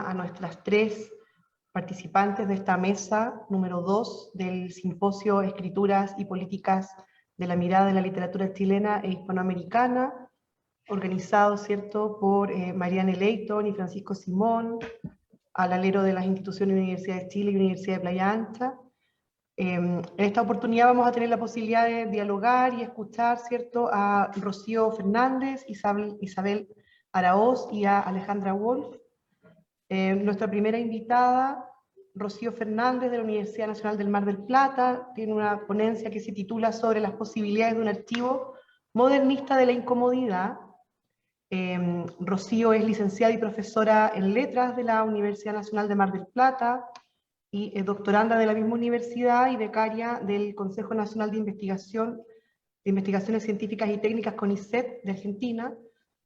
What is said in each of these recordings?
a nuestras tres participantes de esta mesa número 2 del Simposio Escrituras y Políticas de la Mirada de la Literatura Chilena e Hispanoamericana, organizado, ¿cierto?, por Marianne Leighton y Francisco Simón, al alero de las instituciones de Universidad de Chile y Universidad de Playa Ancha. En esta oportunidad vamos a tener la posibilidad de dialogar y escuchar, ¿cierto?, a Rocío Fernández, Isabel Araoz y a Alejandra Wolf. Nuestra primera invitada, Rocío Fernández, de la Universidad Nacional del Mar del Plata, tiene una ponencia que se titula sobre las posibilidades de un archivo modernista de la incomodidad. Rocío es licenciada y profesora en Letras de la Universidad Nacional de Mar del Plata, y es doctoranda de la misma universidad y becaria del Consejo Nacional de Investigaciones Científicas y Técnicas CONICET de Argentina.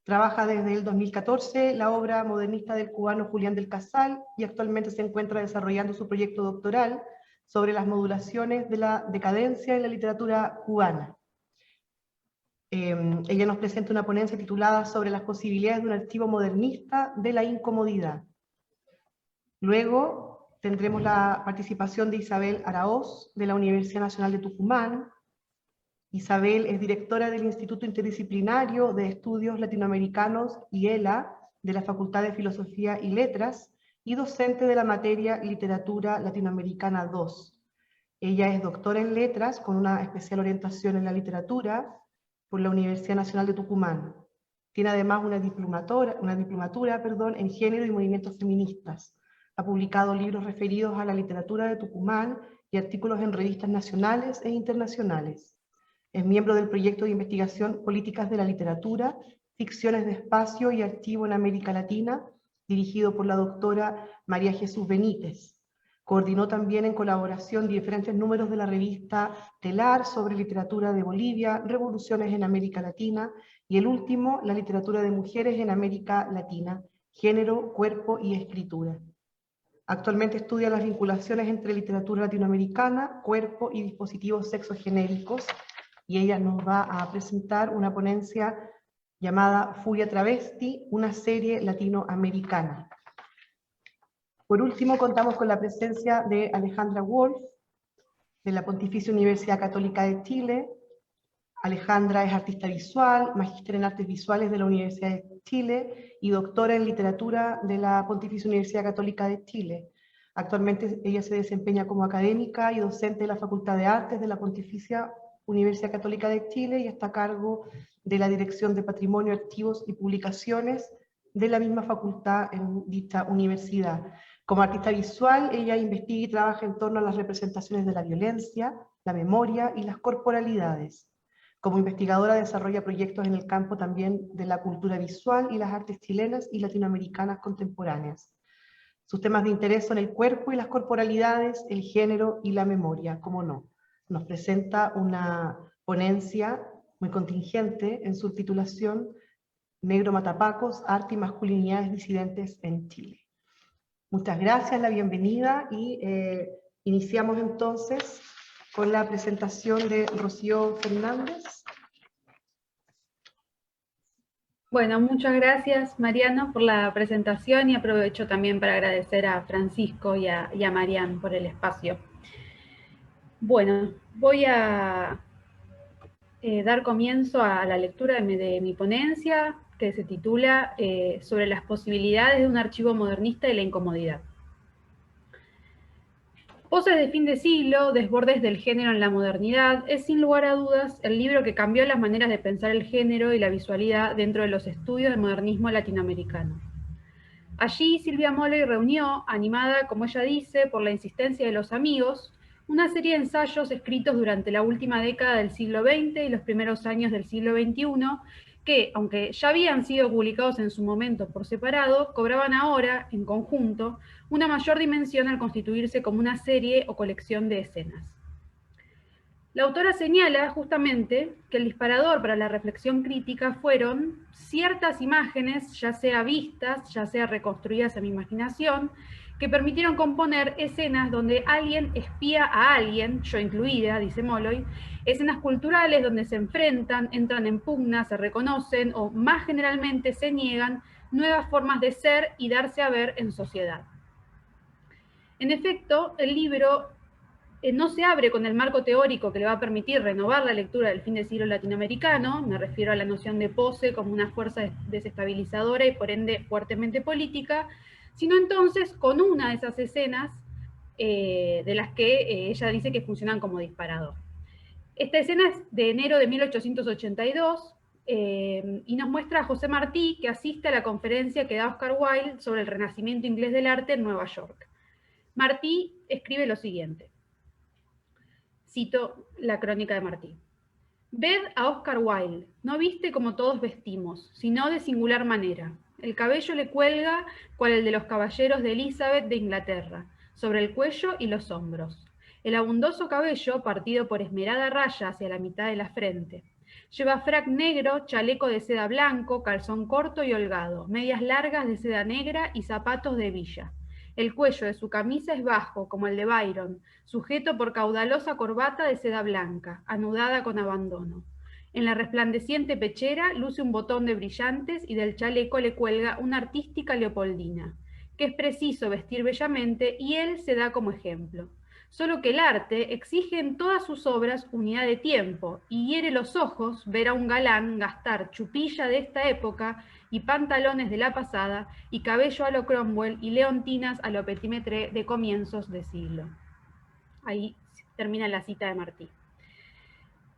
Trabaja desde el 2014 la obra modernista del cubano Julián del Casal y actualmente se encuentra desarrollando su proyecto doctoral sobre las modulaciones de la decadencia en la literatura cubana. Ella nos presenta una ponencia titulada sobre las posibilidades de un archivo modernista de la incomodidad. Luego tendremos la participación de Isabel Araoz, de la Universidad Nacional de Tucumán. Isabel es directora del Instituto Interdisciplinario de Estudios Latinoamericanos, IELA, de la Facultad de Filosofía y Letras, y docente de la materia Literatura Latinoamericana 2. Ella es doctora en Letras, con una especial orientación en la literatura, por la Universidad Nacional de Tucumán. Tiene además una diplomatura en Género y Movimientos Feministas. Ha publicado libros referidos a la literatura de Tucumán y artículos en revistas nacionales e internacionales. Es miembro del proyecto de investigación Políticas de la Literatura, Ficciones de Espacio y Archivo en América Latina, dirigido por la doctora María Jesús Benítez. Coordinó también en colaboración diferentes números de la revista Telar sobre literatura de Bolivia, Revoluciones en América Latina, y el último, La literatura de mujeres en América Latina, Género, Cuerpo y Escritura. Actualmente estudia las vinculaciones entre literatura latinoamericana, cuerpo y dispositivos sexogenéricos, y ella nos va a presentar una ponencia llamada Furia Travesti, una serie latinoamericana. Por último, contamos con la presencia de Alejandra Wolf, de la Pontificia Universidad Católica de Chile. Alejandra es artista visual, magíster en artes visuales de la Universidad de Chile y doctora en literatura de la Pontificia Universidad Católica de Chile. Actualmente ella se desempeña como académica y docente de la Facultad de Artes de la Pontificia Universidad Católica de Chile y está a cargo de la Dirección de Patrimonio, Archivos y Publicaciones de la misma facultad en dicha universidad. Como artista visual, ella investiga y trabaja en torno a las representaciones de la violencia, la memoria y las corporalidades. Como investigadora desarrolla proyectos en el campo también de la cultura visual y las artes chilenas y latinoamericanas contemporáneas. Sus temas de interés son el cuerpo y las corporalidades, el género y la memoria, cómo no. Nos presenta una ponencia muy contingente en su titulación Negro Matapacos, Arte y Masculinidades Disidentes en Chile. Muchas gracias, la bienvenida, y iniciamos entonces con la presentación de Rocío Fernández. Bueno, muchas gracias, Mariano, por la presentación, y aprovecho también para agradecer a Francisco y a Marian por el espacio. Bueno, voy a dar comienzo a la lectura de mi ponencia, que se titula sobre las posibilidades de un archivo modernista de la incomodidad. Voces de fin de siglo, desbordes del género en la modernidad, es sin lugar a dudas el libro que cambió las maneras de pensar el género y la visualidad dentro de los estudios del modernismo latinoamericano. Allí Silvia Moley reunió, animada, como ella dice, por la insistencia de los amigos, una serie de ensayos escritos durante la última década del siglo XX y los primeros años del siglo XXI, que, aunque ya habían sido publicados en su momento por separado, cobraban ahora, en conjunto, una mayor dimensión al constituirse como una serie o colección de escenas. La autora señala justamente que el disparador para la reflexión crítica fueron ciertas imágenes, ya sea vistas, ya sea reconstruidas en mi imaginación, que permitieron componer escenas donde alguien espía a alguien, yo incluida, dice Molloy, escenas culturales donde se enfrentan, entran en pugna, se reconocen o más generalmente se niegan nuevas formas de ser y darse a ver en sociedad. En efecto, el libro no se abre con el marco teórico que le va a permitir renovar la lectura del fin de siglo latinoamericano, me refiero a la noción de pose como una fuerza desestabilizadora y por ende fuertemente política, sino entonces con una de esas escenas de las que ella dice que funcionan como disparador. Esta escena es de enero de 1882 y nos muestra a José Martí, que asiste a la conferencia que da Oscar Wilde sobre el renacimiento inglés del arte en Nueva York. Martí escribe lo siguiente. Cito la crónica de Martí. Ved a Oscar Wilde, no viste como todos vestimos, sino de singular manera. El cabello le cuelga cual el de los caballeros de Elizabeth de Inglaterra, sobre el cuello y los hombros. El abundoso cabello partido por esmerada raya hacia la mitad de la frente. Lleva frac negro, chaleco de seda blanco, calzón corto y holgado, medias largas de seda negra y zapatos de villa. El cuello de su camisa es bajo, como el de Byron, sujeto por caudalosa corbata de seda blanca, anudada con abandono. En la resplandeciente pechera luce un botón de brillantes y del chaleco le cuelga una artística leopoldina, que es preciso vestir bellamente y él se da como ejemplo. Solo que el arte exige en todas sus obras unidad de tiempo y hiere los ojos ver a un galán gastar chupilla de esta época y pantalones de la pasada y cabello a lo Cromwell y leontinas a lo Petimetre de comienzos de siglo. Ahí termina la cita de Martí.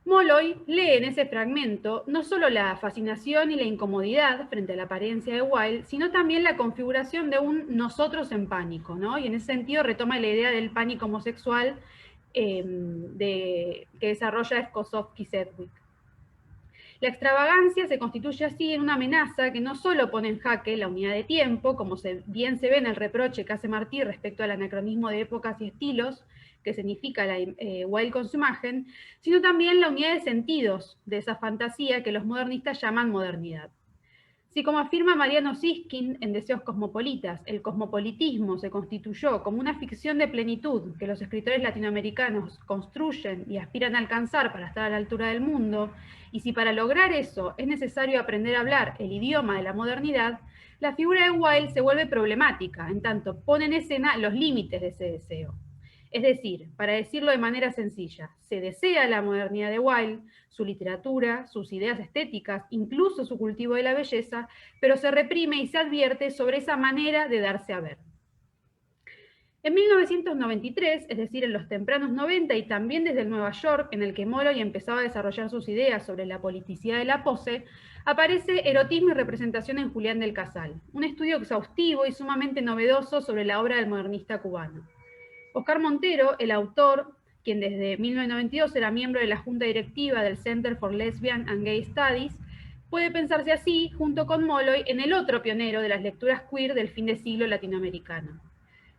Molloy lee en ese fragmento no solo la fascinación y la incomodidad frente a la apariencia de Wilde, sino también la configuración de un nosotros en pánico, ¿no? Y en ese sentido retoma la idea del pánico homosexual que desarrolla Skosovsky-Sedgwick. La extravagancia se constituye así en una amenaza que no solo pone en jaque la unidad de tiempo, como bien se ve en el reproche que hace Martí respecto al anacronismo de épocas y estilos, que significa Wilde con su imagen, sino también la unidad de sentidos de esa fantasía que los modernistas llaman modernidad. Si, como afirma Mariano Siskin en Deseos Cosmopolitas, el cosmopolitismo se constituyó como una ficción de plenitud que los escritores latinoamericanos construyen y aspiran a alcanzar para estar a la altura del mundo, y si para lograr eso es necesario aprender a hablar el idioma de la modernidad, la figura de Wilde se vuelve problemática, en tanto pone en escena los límites de ese deseo. Es decir, para decirlo de manera sencilla, se desea la modernidad de Wilde, su literatura, sus ideas estéticas, incluso su cultivo de la belleza, pero se reprime y se advierte sobre esa manera de darse a ver. En 1993, es decir, en los tempranos 90 y también desde el Nueva York, en el que Molloy empezaba a desarrollar sus ideas sobre la politicidad de la pose, aparece Erotismo y representación en Julián del Casal, un estudio exhaustivo y sumamente novedoso sobre la obra del modernista cubano. Oscar Montero, el autor, quien desde 1992 era miembro de la junta directiva del Center for Lesbian and Gay Studies, puede pensarse así, junto con Molloy, en el otro pionero de las lecturas queer del fin de siglo latinoamericano.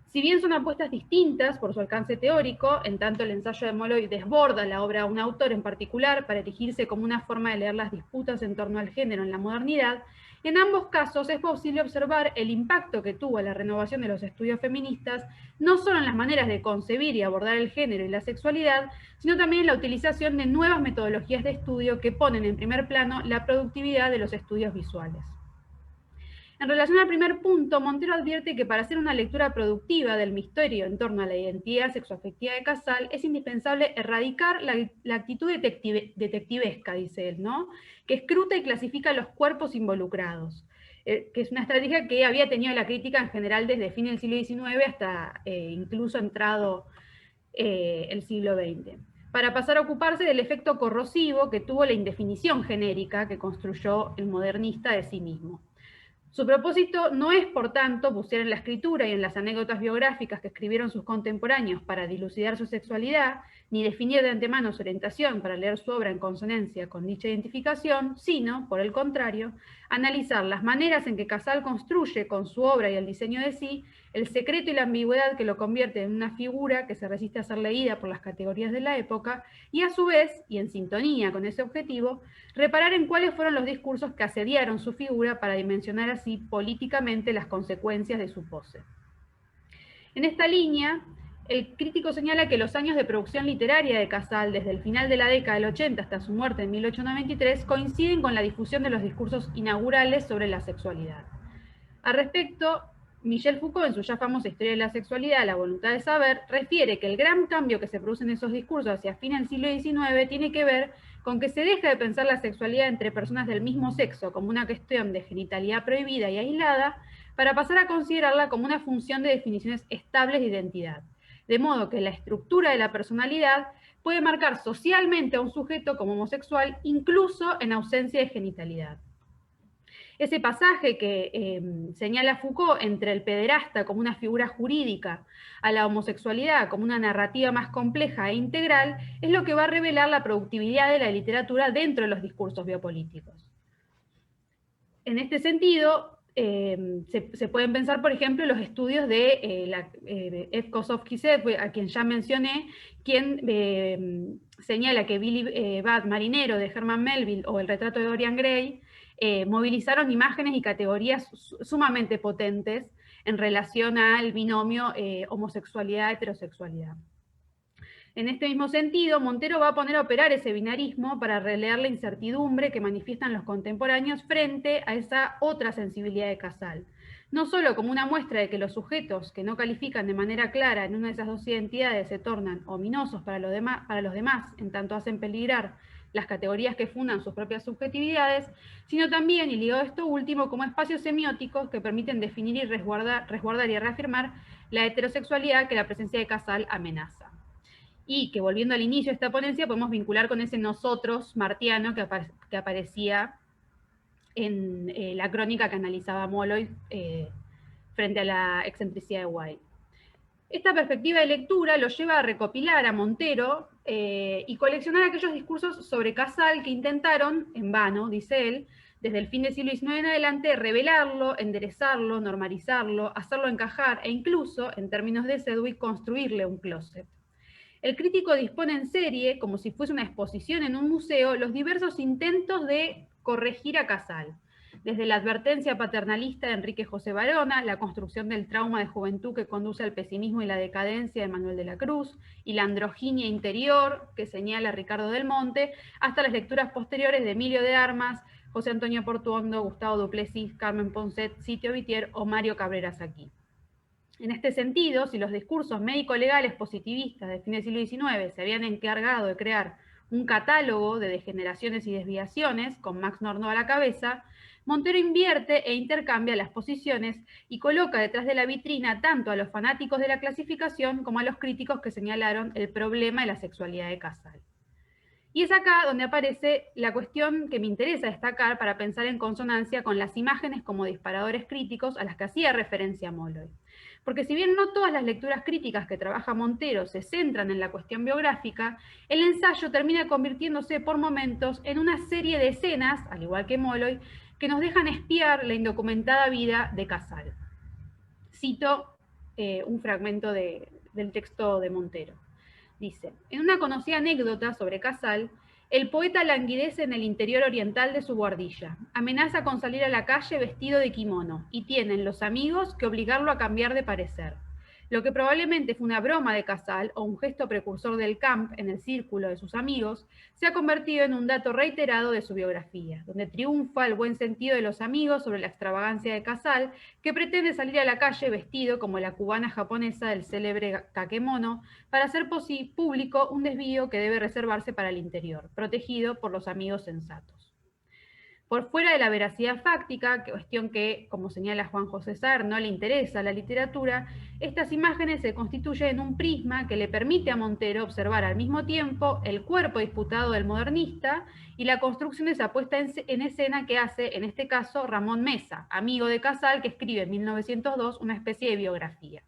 Si bien son apuestas distintas por su alcance teórico, en tanto el ensayo de Molloy desborda la obra de un autor en particular para erigirse como una forma de leer las disputas en torno al género en la modernidad, en ambos casos es posible observar el impacto que tuvo la renovación de los estudios feministas, no solo en las maneras de concebir y abordar el género y la sexualidad, sino también en la utilización de nuevas metodologías de estudio que ponen en primer plano la productividad de los estudios visuales. En relación al primer punto, Montero advierte que para hacer una lectura productiva del misterio en torno a la identidad sexoafectiva de Casal es indispensable erradicar la actitud detectivesca, dice él, ¿no? Que escruta y clasifica los cuerpos involucrados, que es una estrategia que había tenido la crítica en general desde fin del siglo XIX hasta incluso entrado el siglo XX, para pasar a ocuparse del efecto corrosivo que tuvo la indefinición genérica que construyó el modernista de sí mismo. Su propósito no es, por tanto, bucear en la escritura y en las anécdotas biográficas que escribieron sus contemporáneos para dilucidar su sexualidad, ni definir de antemano su orientación para leer su obra en consonancia con dicha identificación, sino, por el contrario, analizar las maneras en que Casal construye con su obra y el diseño de sí el secreto y la ambigüedad que lo convierte en una figura que se resiste a ser leída por las categorías de la época y a su vez, y en sintonía con ese objetivo, reparar en cuáles fueron los discursos que asediaron su figura para dimensionar así políticamente las consecuencias de su pose. En esta línea, el crítico señala que los años de producción literaria de Casal, desde el final de la década del 80 hasta su muerte en 1893, coinciden con la difusión de los discursos inaugurales sobre la sexualidad. Al respecto, Michel Foucault, en su ya famosa Historia de la Sexualidad, la voluntad de saber, refiere que el gran cambio que se produce en esos discursos hacia fin del siglo XIX tiene que ver con que se deja de pensar la sexualidad entre personas del mismo sexo como una cuestión de genitalidad prohibida y aislada, para pasar a considerarla como una función de definiciones estables de identidad. De modo que la estructura de la personalidad puede marcar socialmente a un sujeto como homosexual, incluso en ausencia de genitalidad. Ese pasaje que señala Foucault entre el pederasta como una figura jurídica a la homosexualidad como una narrativa más compleja e integral es lo que va a revelar la productividad de la literatura dentro de los discursos biopolíticos. En este sentido, se pueden pensar, por ejemplo, los estudios de F. Kosofsky-Sedgwick, a quien ya mencioné, quien señala que Billy Budd, Marinero, de Herman Melville, o El retrato de Dorian Gray, movilizaron imágenes y categorías sumamente potentes en relación al binomio homosexualidad-heterosexualidad. En este mismo sentido, Montero va a poner a operar ese binarismo para releer la incertidumbre que manifiestan los contemporáneos frente a esa otra sensibilidad de Casal. No solo como una muestra de que los sujetos que no califican de manera clara en una de esas dos identidades se tornan ominosos para los demás, en tanto hacen peligrar las categorías que fundan sus propias subjetividades, sino también, y ligado a esto último, como espacios semióticos que permiten definir y resguardar y reafirmar la heterosexualidad que la presencia de Casal amenaza. Y que, volviendo al inicio de esta ponencia, podemos vincular con ese nosotros martiano que aparecía en la crónica que analizaba Molloy frente a la excentricidad de White. Esta perspectiva de lectura lo lleva a recopilar a Montero y coleccionar aquellos discursos sobre Casal que intentaron, en vano, dice él, desde el fin del siglo XIX en adelante, revelarlo, enderezarlo, normalizarlo, hacerlo encajar e incluso, en términos de Sedgwick, construirle un closet. El crítico dispone en serie, como si fuese una exposición en un museo, los diversos intentos de corregir a Casal, desde la advertencia paternalista de Enrique José Varona, la construcción del trauma de juventud que conduce al pesimismo y la decadencia de Manuel de la Cruz, y la androginia interior que señala Ricardo del Monte, hasta las lecturas posteriores de Emilio de Armas, José Antonio Portuondo, Gustavo Duplessis, Carmen Ponset, Sitio Vitier o Mario Cabrera Saquí. En este sentido, si los discursos médico-legales positivistas de fin del siglo XIX se habían encargado de crear un catálogo de degeneraciones y desviaciones, con Max Nordau a la cabeza, Montero invierte e intercambia las posiciones y coloca detrás de la vitrina tanto a los fanáticos de la clasificación como a los críticos que señalaron el problema de la sexualidad de Casal. Y es acá donde aparece la cuestión que me interesa destacar para pensar en consonancia con las imágenes como disparadores críticos a las que hacía referencia Molloy. Porque si bien no todas las lecturas críticas que trabaja Montero se centran en la cuestión biográfica, el ensayo termina convirtiéndose por momentos en una serie de escenas, al igual que Molloy, que nos dejan espiar la indocumentada vida de Casal. Cito un fragmento del texto de Montero. Dice, en una conocida anécdota sobre Casal, el poeta languidece en el interior oriental de su guardilla, amenaza con salir a la calle vestido de kimono, y tienen los amigos que obligarlo a cambiar de parecer. Lo que probablemente fue una broma de Casal o un gesto precursor del camp en el círculo de sus amigos, se ha convertido en un dato reiterado de su biografía, donde triunfa el buen sentido de los amigos sobre la extravagancia de Casal, que pretende salir a la calle vestido como la cubana japonesa del célebre kakemono, para hacer público un desvío que debe reservarse para el interior, protegido por los amigos sensatos. Por fuera de la veracidad fáctica, cuestión que, como señala Juan José Sarr, no le interesa a la literatura, estas imágenes se constituyen en un prisma que le permite a Montero observar al mismo tiempo el cuerpo disputado del modernista y la construcción de esa puesta en escena que hace, en este caso, Ramón Mesa, amigo de Casal, que escribe en 1902 una especie de biografía.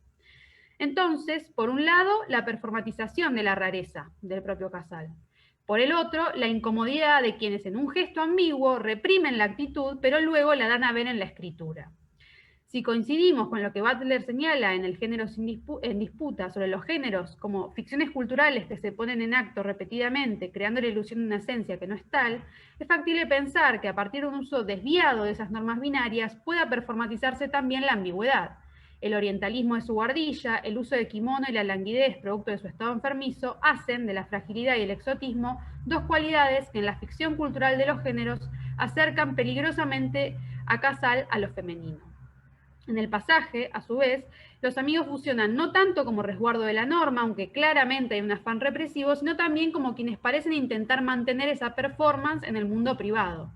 Entonces, por un lado, la performatización de la rareza del propio Casal. Por el otro, la incomodidad de quienes en un gesto ambiguo reprimen la actitud, pero luego la dan a ver en la escritura. Si coincidimos con lo que Butler señala en el género en disputa sobre los géneros como ficciones culturales que se ponen en acto repetidamente, creando la ilusión de una esencia que no es tal, es factible pensar que a partir de un uso desviado de esas normas binarias pueda performatizarse también la ambigüedad. El orientalismo de su guardilla, el uso de kimono y la languidez producto de su estado enfermizo hacen de la fragilidad y el exotismo dos cualidades que en la ficción cultural de los géneros acercan peligrosamente a Casal a lo femenino. En el pasaje, a su vez, los amigos funcionan no tanto como resguardo de la norma, aunque claramente hay un afán represivo, sino también como quienes parecen intentar mantener esa performance en el mundo privado.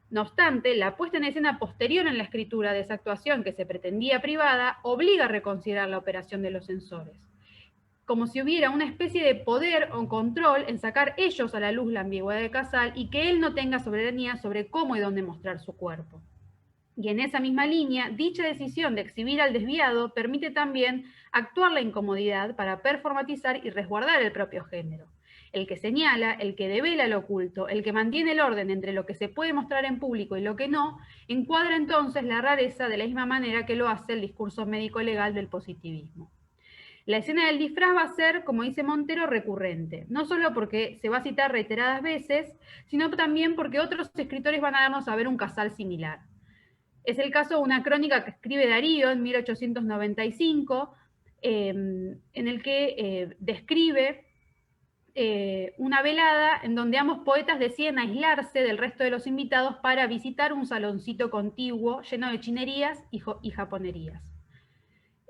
No obstante, la puesta en escena posterior en la escritura de esa actuación que se pretendía privada obliga a reconsiderar la operación de los censores, como si hubiera una especie de poder o control en sacar ellos a la luz la ambigüedad de Casal y que él no tenga soberanía sobre cómo y dónde mostrar su cuerpo. Y en esa misma línea, dicha decisión de exhibir al desviado permite también actuar la incomodidad para performatizar y resguardar el propio género. El que señala, el que devela lo oculto, el que mantiene el orden entre lo que se puede mostrar en público y lo que no, encuadra entonces la rareza de la misma manera que lo hace el discurso médico-legal del positivismo. La escena del disfraz va a ser, como dice Montero, recurrente, no solo porque se va a citar reiteradas veces, sino también porque otros escritores van a darnos a ver un Casal similar. Es el caso de una crónica que escribe Darío en 1895, en el que describe una velada en donde ambos poetas deciden aislarse del resto de los invitados para visitar un saloncito contiguo lleno de chinerías y japonerías.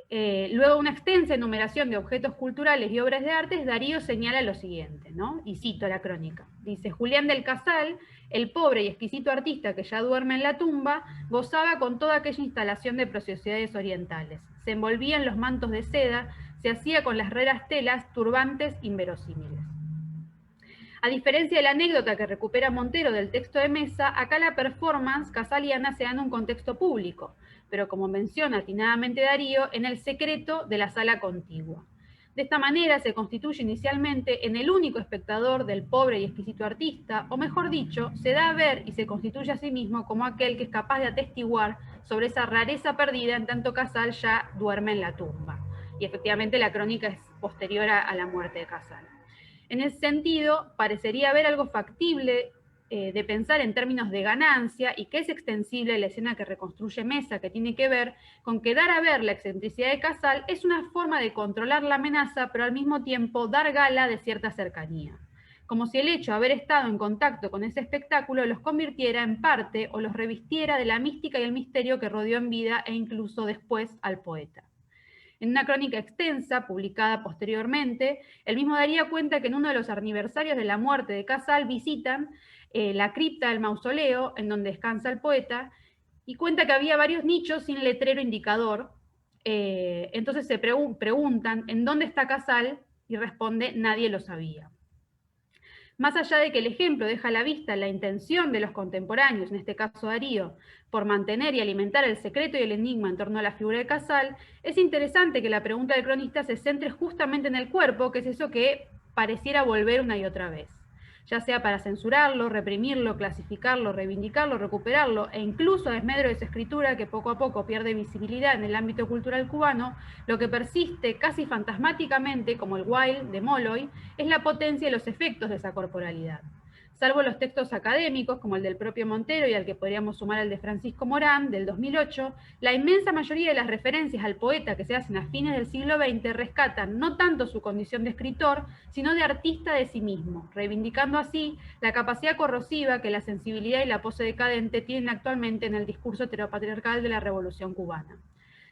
Luego de una extensa enumeración de objetos culturales y obras de arte, Darío señala lo siguiente, ¿no? Y cito la crónica. Dice, Julián del Casal, el pobre y exquisito artista que ya duerme en la tumba, gozaba con toda aquella instalación de preciosidades orientales. Se envolvía en los mantos de seda, se hacía con las raras telas, turbantes inverosímiles. A diferencia de la anécdota que recupera Montero del texto de Mesa, acá la performance casaliana se da en un contexto público, pero como menciona atinadamente Darío, en el secreto de la sala contigua. De esta manera se constituye inicialmente en el único espectador del pobre y exquisito artista, o mejor dicho, se da a ver y se constituye a sí mismo como aquel que es capaz de atestiguar sobre esa rareza perdida en tanto Casal ya duerme en la tumba. Y efectivamente la crónica es posterior a la muerte de Casal. En ese sentido, parecería haber algo factible de pensar en términos de ganancia y que es extensible la escena que reconstruye Mesa, que tiene que ver con que dar a ver la excentricidad de Casal es una forma de controlar la amenaza, pero al mismo tiempo dar gala de cierta cercanía. Como si el hecho de haber estado en contacto con ese espectáculo los convirtiera en parte o los revistiera de la mística y el misterio que rodeó en vida e incluso después al poeta. En una crónica extensa, publicada posteriormente, el mismo daría cuenta que en uno de los aniversarios de la muerte de Casal visitan la cripta del mausoleo en donde descansa el poeta y cuenta que había varios nichos sin letrero indicador. Entonces se preguntan ¿en dónde está Casal? Y responde nadie lo sabía. Más allá de que el ejemplo deja a la vista la intención de los contemporáneos, en este caso Darío, por mantener y alimentar el secreto y el enigma en torno a la figura de Casal, es interesante que la pregunta del cronista se centre justamente en el cuerpo, que es eso que pareciera volver una y otra vez, ya sea para censurarlo, reprimirlo, clasificarlo, reivindicarlo, recuperarlo, e incluso a desmedro de su escritura, que poco a poco pierde visibilidad en el ámbito cultural cubano, lo que persiste casi fantasmáticamente, como el Wild de Molloy, es la potencia y los efectos de esa corporalidad. Salvo los textos académicos, como el del propio Montero y al que podríamos sumar el de Francisco Morán, del 2008, la inmensa mayoría de las referencias al poeta que se hacen a fines del siglo XX rescatan no tanto su condición de escritor, sino de artista de sí mismo, reivindicando así la capacidad corrosiva que la sensibilidad y la pose decadente tienen actualmente en el discurso heteropatriarcal de la Revolución cubana.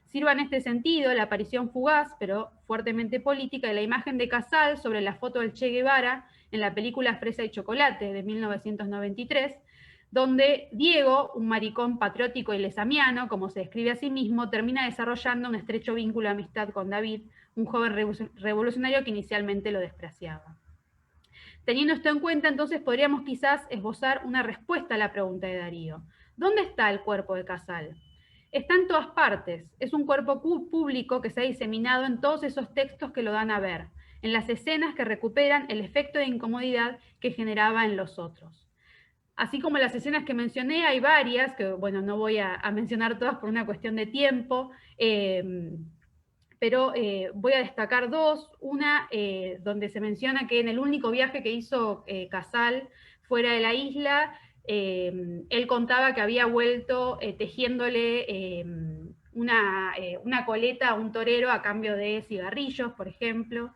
Sirva en este sentido la aparición fugaz, pero fuertemente política, de la imagen de Casal sobre la foto del Che Guevara en la película Fresa y Chocolate de 1993, donde Diego, un maricón patriótico y lesamiano, como se describe a sí mismo, termina desarrollando un estrecho vínculo de amistad con David, un joven revolucionario que inicialmente lo despreciaba. Teniendo esto en cuenta, entonces podríamos quizás esbozar una respuesta a la pregunta de Darío. ¿Dónde está el cuerpo de Casal? Está en todas partes. Es un cuerpo público que se ha diseminado en todos esos textos que lo dan a ver, en las escenas que recuperan el efecto de incomodidad que generaba en los otros. Así como las escenas que mencioné, hay varias, que bueno, no voy a mencionar todas por una cuestión de tiempo, pero voy a destacar dos. Una donde se menciona que en el único viaje que hizo Casal fuera de la isla, él contaba que había vuelto tejiéndole una coleta a un torero a cambio de cigarrillos, por ejemplo.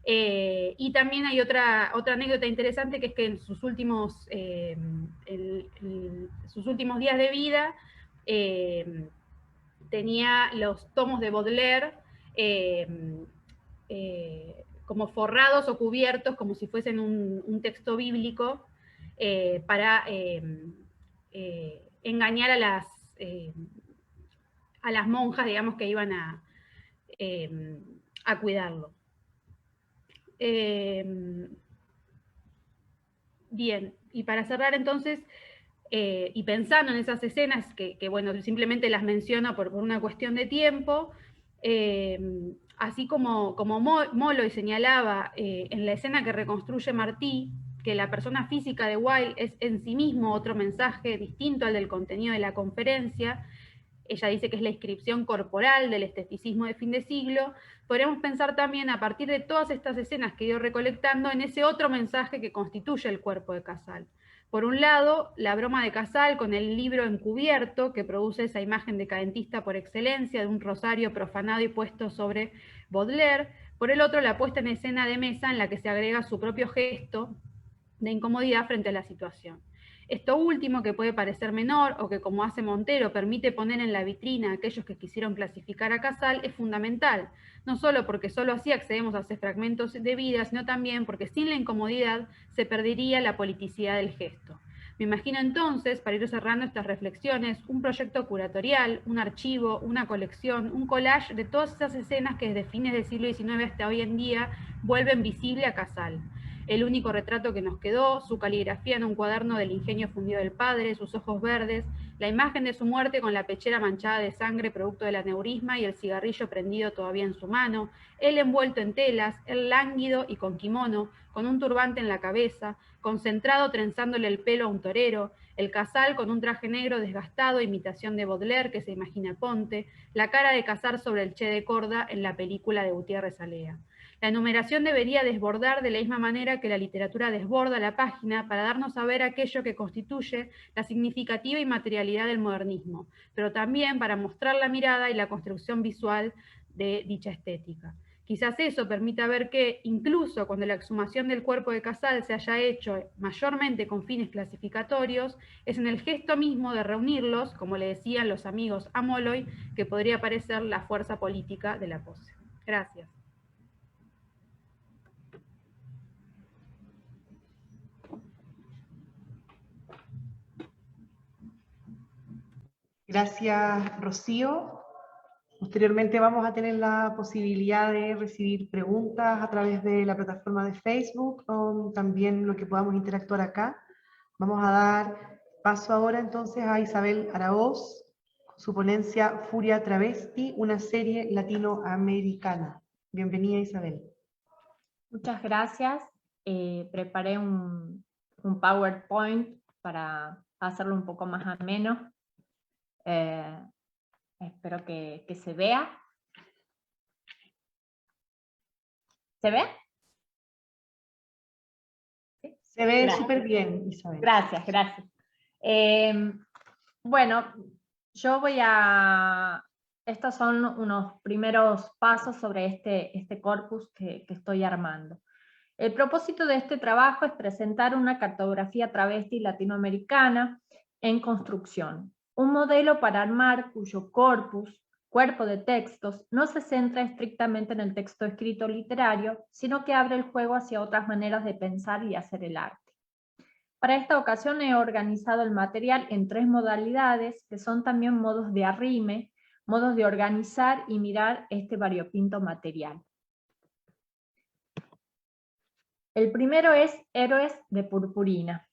Y también hay otra anécdota interesante, que es que en sus últimos días de vida tenía los tomos de Baudelaire como forrados o cubiertos, como si fuesen un texto bíblico, para engañar a las monjas, digamos, que iban a cuidarlo. Bien, y para cerrar entonces, y pensando en esas escenas, que bueno, simplemente las menciono por una cuestión de tiempo, así como Molloy señalaba en la escena que reconstruye Martí, que la persona física de Wilde es en sí mismo otro mensaje distinto al del contenido de la conferencia. Ella dice que es la inscripción corporal del esteticismo de fin de siglo. Podríamos pensar también, a partir de todas estas escenas que he ido recolectando, en ese otro mensaje que constituye el cuerpo de Casal. Por un lado, la broma de Casal con el libro encubierto, que produce esa imagen decadentista por excelencia de un rosario profanado y puesto sobre Baudelaire. Por el otro, la puesta en escena de Mesa, en la que se agrega su propio gesto de incomodidad frente a la situación. Esto último, que puede parecer menor, o que como hace Montero permite poner en la vitrina a aquellos que quisieron clasificar a Casal, es fundamental, no solo porque solo así accedemos a ese fragmentos de vida, sino también porque sin la incomodidad se perdería la politicidad del gesto. Me imagino entonces, para ir cerrando estas reflexiones, un proyecto curatorial, un archivo, una colección, un collage de todas esas escenas que desde fines del siglo XIX hasta hoy en día vuelven visible a Casal. El único retrato que nos quedó, su caligrafía en un cuaderno del ingenio fundido del padre, sus ojos verdes, la imagen de su muerte con la pechera manchada de sangre producto del aneurisma y el cigarrillo prendido todavía en su mano, él envuelto en telas, él lánguido y con kimono, con un turbante en la cabeza, concentrado trenzándole el pelo a un torero, el Casal con un traje negro desgastado, imitación de Baudelaire que se imagina Ponte, la cara de Casar sobre el Che de Corda en la película de Gutiérrez Alea. La enumeración debería desbordar de la misma manera que la literatura desborda la página para darnos a ver aquello que constituye la significativa inmaterialidad del modernismo, pero también para mostrar la mirada y la construcción visual de dicha estética. Quizás eso permita ver que, incluso cuando la exhumación del cuerpo de Casal se haya hecho mayormente con fines clasificatorios, es en el gesto mismo de reunirlos, como le decían los amigos a Molloy, que podría aparecer la fuerza política de la pose. Gracias. Gracias, Rocío. Posteriormente vamos a tener la posibilidad de recibir preguntas a través de la plataforma de Facebook, o también lo que podamos interactuar acá. Vamos a dar paso ahora entonces a Isabel Araoz, su ponencia Furia Travesti, una serie latinoamericana. Bienvenida, Isabel. Muchas gracias. Preparé un PowerPoint para hacerlo un poco más ameno. Espero que se vea. ¿Se ve? ¿Sí? Se ve súper bien, Isabel. Gracias, gracias. Bueno, yo voy a... Estos son unos primeros pasos sobre este corpus que estoy armando. El propósito de este trabajo es presentar una cartografía travesti latinoamericana en construcción, un modelo para armar cuyo cuerpo de textos, no se centra estrictamente en el texto escrito literario, sino que abre el juego hacia otras maneras de pensar y hacer el arte. Para esta ocasión he organizado el material en 3 modalidades, que son también modos de arrime, modos de organizar y mirar este variopinto material. El primero es Héroes de Purpurina.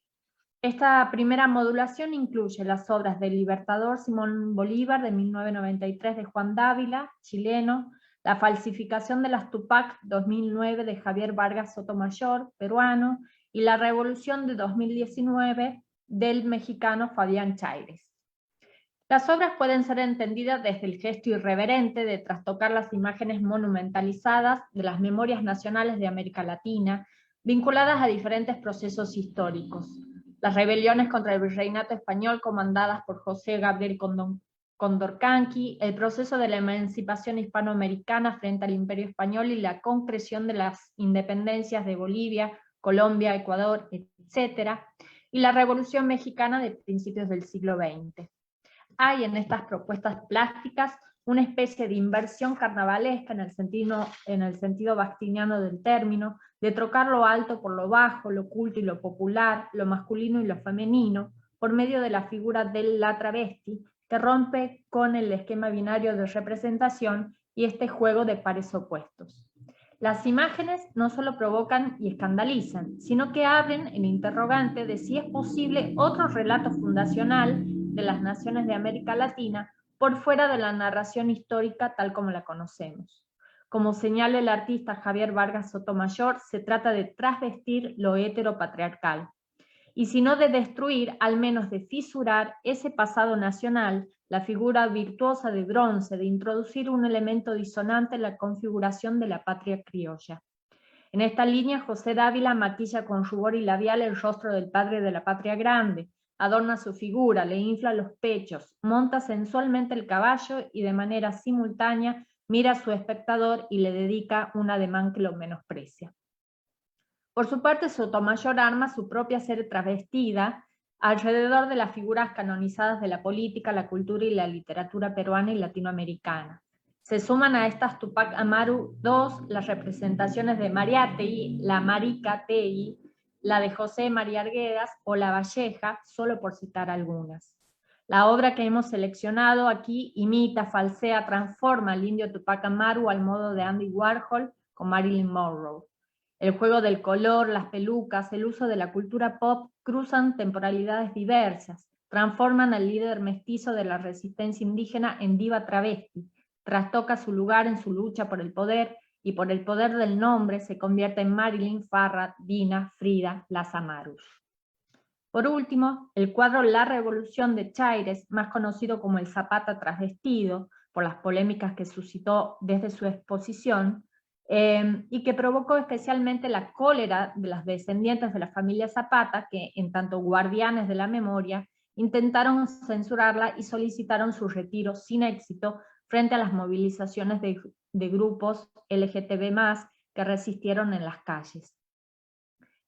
Esta primera modulación incluye las obras del libertador Simón Bolívar de 1993 de Juan Dávila, chileno, La falsificación de las Tupac 2009 de Javier Vargas Sotomayor, peruano, y La revolución de 2019 del mexicano Fabián Chaires. Las obras pueden ser entendidas desde el gesto irreverente de trastocar las imágenes monumentalizadas de las memorias nacionales de América Latina, vinculadas a diferentes procesos históricos. Las rebeliones contra el virreinato español comandadas por José Gabriel Condorcanqui, el proceso de la emancipación hispanoamericana frente al Imperio Español y la concreción de las independencias de Bolivia, Colombia, Ecuador, etc., y la Revolución Mexicana de principios del siglo XX. Hay en estas propuestas plásticas una especie de inversión carnavalesca en el sentido bastiniano del término, de trocar lo alto por lo bajo, lo culto y lo popular, lo masculino y lo femenino, por medio de la figura de la travesti, que rompe con el esquema binario de representación y este juego de pares opuestos. Las imágenes no solo provocan y escandalizan, sino que abren el interrogante de si es posible otro relato fundacional de las naciones de América Latina por fuera de la narración histórica tal como la conocemos. Como señala el artista Javier Vargas Sotomayor, se trata de trasvestir lo heteropatriarcal. Y si no de destruir, al menos de fisurar ese pasado nacional, la figura virtuosa de bronce, de introducir un elemento disonante en la configuración de la patria criolla. En esta línea, José Dávila maquilla con rubor y labial el rostro del padre de la patria grande, adorna su figura, le infla los pechos, monta sensualmente el caballo y de manera simultánea mira a su espectador y le dedica un ademán que lo menosprecia. Por su parte, Sotomayor arma su propia serie travestida alrededor de las figuras canonizadas de la política, la cultura y la literatura peruana y latinoamericana. Se suman a estas Tupac Amaru II las representaciones de Mariátegui, la Maricategui, la de José María Arguedas o la Valleja, solo por citar algunas. La obra que hemos seleccionado aquí imita, falsea, transforma al indio Tupac Amaru al modo de Andy Warhol con Marilyn Monroe. El juego del color, las pelucas, el uso de la cultura pop cruzan temporalidades diversas, transforman al líder mestizo de la resistencia indígena en diva travesti, trastoca su lugar en su lucha por el poder y por el poder del nombre se convierte en Marilyn, Farrah, Dina, Frida, las Amarus. Por último, el cuadro La Revolución de Chaires, más conocido como el Zapata trasvestido, por las polémicas que suscitó desde su exposición, y que provocó especialmente la cólera de las descendientes de la familia Zapata, que en tanto guardianes de la memoria, intentaron censurarla y solicitaron su retiro sin éxito frente a las movilizaciones de grupos LGTB+, que resistieron en las calles.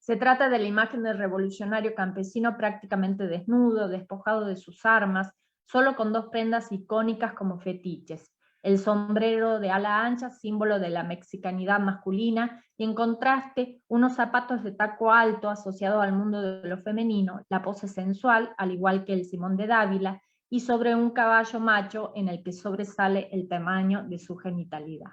Se trata de la imagen del revolucionario campesino prácticamente desnudo, despojado de sus armas, solo con dos prendas icónicas como fetiches: el sombrero de ala ancha, símbolo de la mexicanidad masculina, y en contraste, unos zapatos de taco alto asociados al mundo de lo femenino, la pose sensual, al igual que el Simón de Dávila, y sobre un caballo macho en el que sobresale el tamaño de su genitalidad.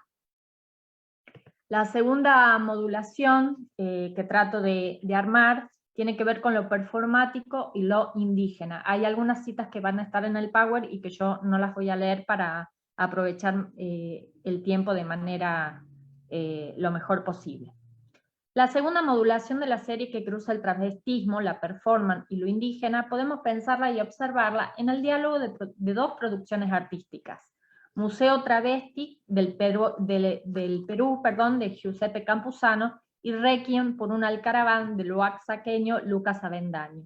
La segunda modulación que trato de armar tiene que ver con lo performático y lo indígena. Hay algunas citas que van a estar en el Power y que yo no las voy a leer para aprovechar el tiempo de manera lo mejor posible. La segunda modulación de la serie que cruza el travestismo, la performance y lo indígena, podemos pensarla y observarla en el diálogo de dos producciones artísticas: Museo Travesti del Perú, de Giuseppe Campuzano, y Requiem por un alcaraván del oaxaqueño Lucas Avendaño.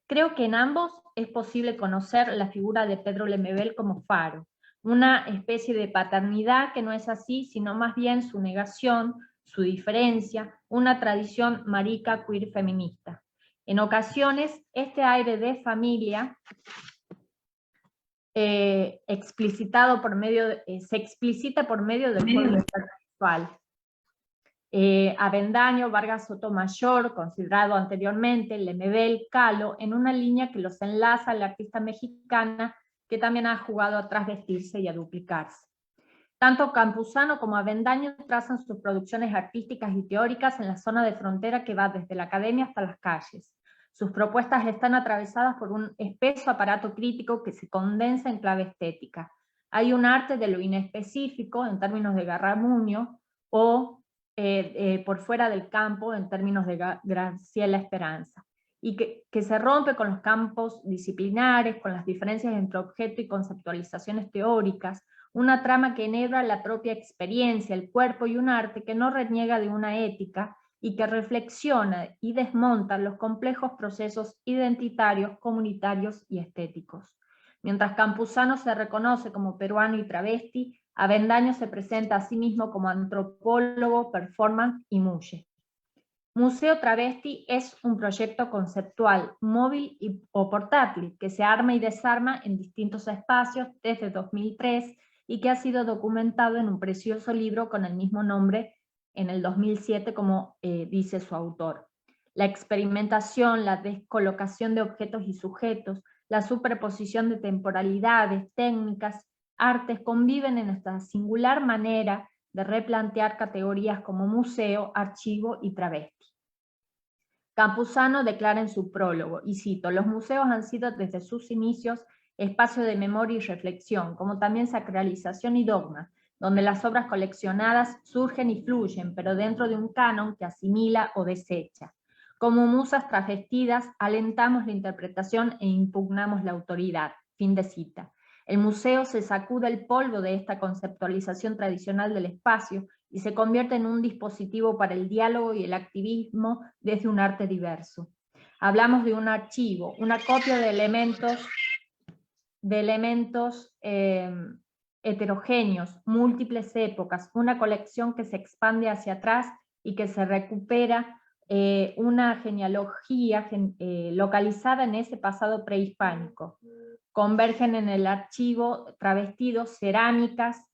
Creo que en ambos es posible conocer la figura de Pedro Lemebel como faro, una especie de paternidad que no es así, sino más bien su negación, su diferencia, una tradición marica queer feminista. En ocasiones, este aire de familia se explicita por medio del juego sexual. Avendaño, Vargas Sotomayor, considerado anteriormente, Lemebel, Kahlo, en una línea que los enlaza a la artista mexicana que también ha jugado a trasvestirse y a duplicarse. Tanto Campuzano como Avendaño trazan sus producciones artísticas y teóricas en la zona de frontera que va desde la academia hasta las calles. Sus propuestas están atravesadas por un espeso aparato crítico que se condensa en clave estética. Hay un arte de lo inespecífico en términos de Garramuño o por fuera del campo en términos de Graciela Esperanza, y que se rompe con los campos disciplinares, con las diferencias entre objeto y conceptualizaciones teóricas, una trama que enhebra la propia experiencia, el cuerpo, y un arte que no reniega de una ética y que reflexiona y desmonta los complejos procesos identitarios, comunitarios y estéticos. Mientras Campuzano se reconoce como peruano y travesti, Avendaño se presenta a sí mismo como antropólogo, performance y mulle. Museo Travesti es un proyecto conceptual, móvil o portátil, que se arma y desarma en distintos espacios desde 2003, y que ha sido documentado en un precioso libro con el mismo nombre en el 2007, como dice su autor. La experimentación, la descolocación de objetos y sujetos, la superposición de temporalidades, técnicas, artes conviven en esta singular manera de replantear categorías como museo, archivo y travesti. Campuzano declara en su prólogo, y cito: los museos han sido desde sus inicios espacio de memoria y reflexión, como también sacralización y dogma, donde las obras coleccionadas surgen y fluyen, pero dentro de un canon que asimila o desecha. Como musas travestidas, alentamos la interpretación e impugnamos la autoridad. Fin de cita. El museo se sacude el polvo de esta conceptualización tradicional del espacio y se convierte en un dispositivo para el diálogo y el activismo desde un arte diverso. Hablamos de un archivo, una copia de elementos heterogéneos, múltiples épocas, una colección que se expande hacia atrás y que se recupera una genealogía localizada en ese pasado prehispánico. Convergen en el archivo travestidos, cerámicas,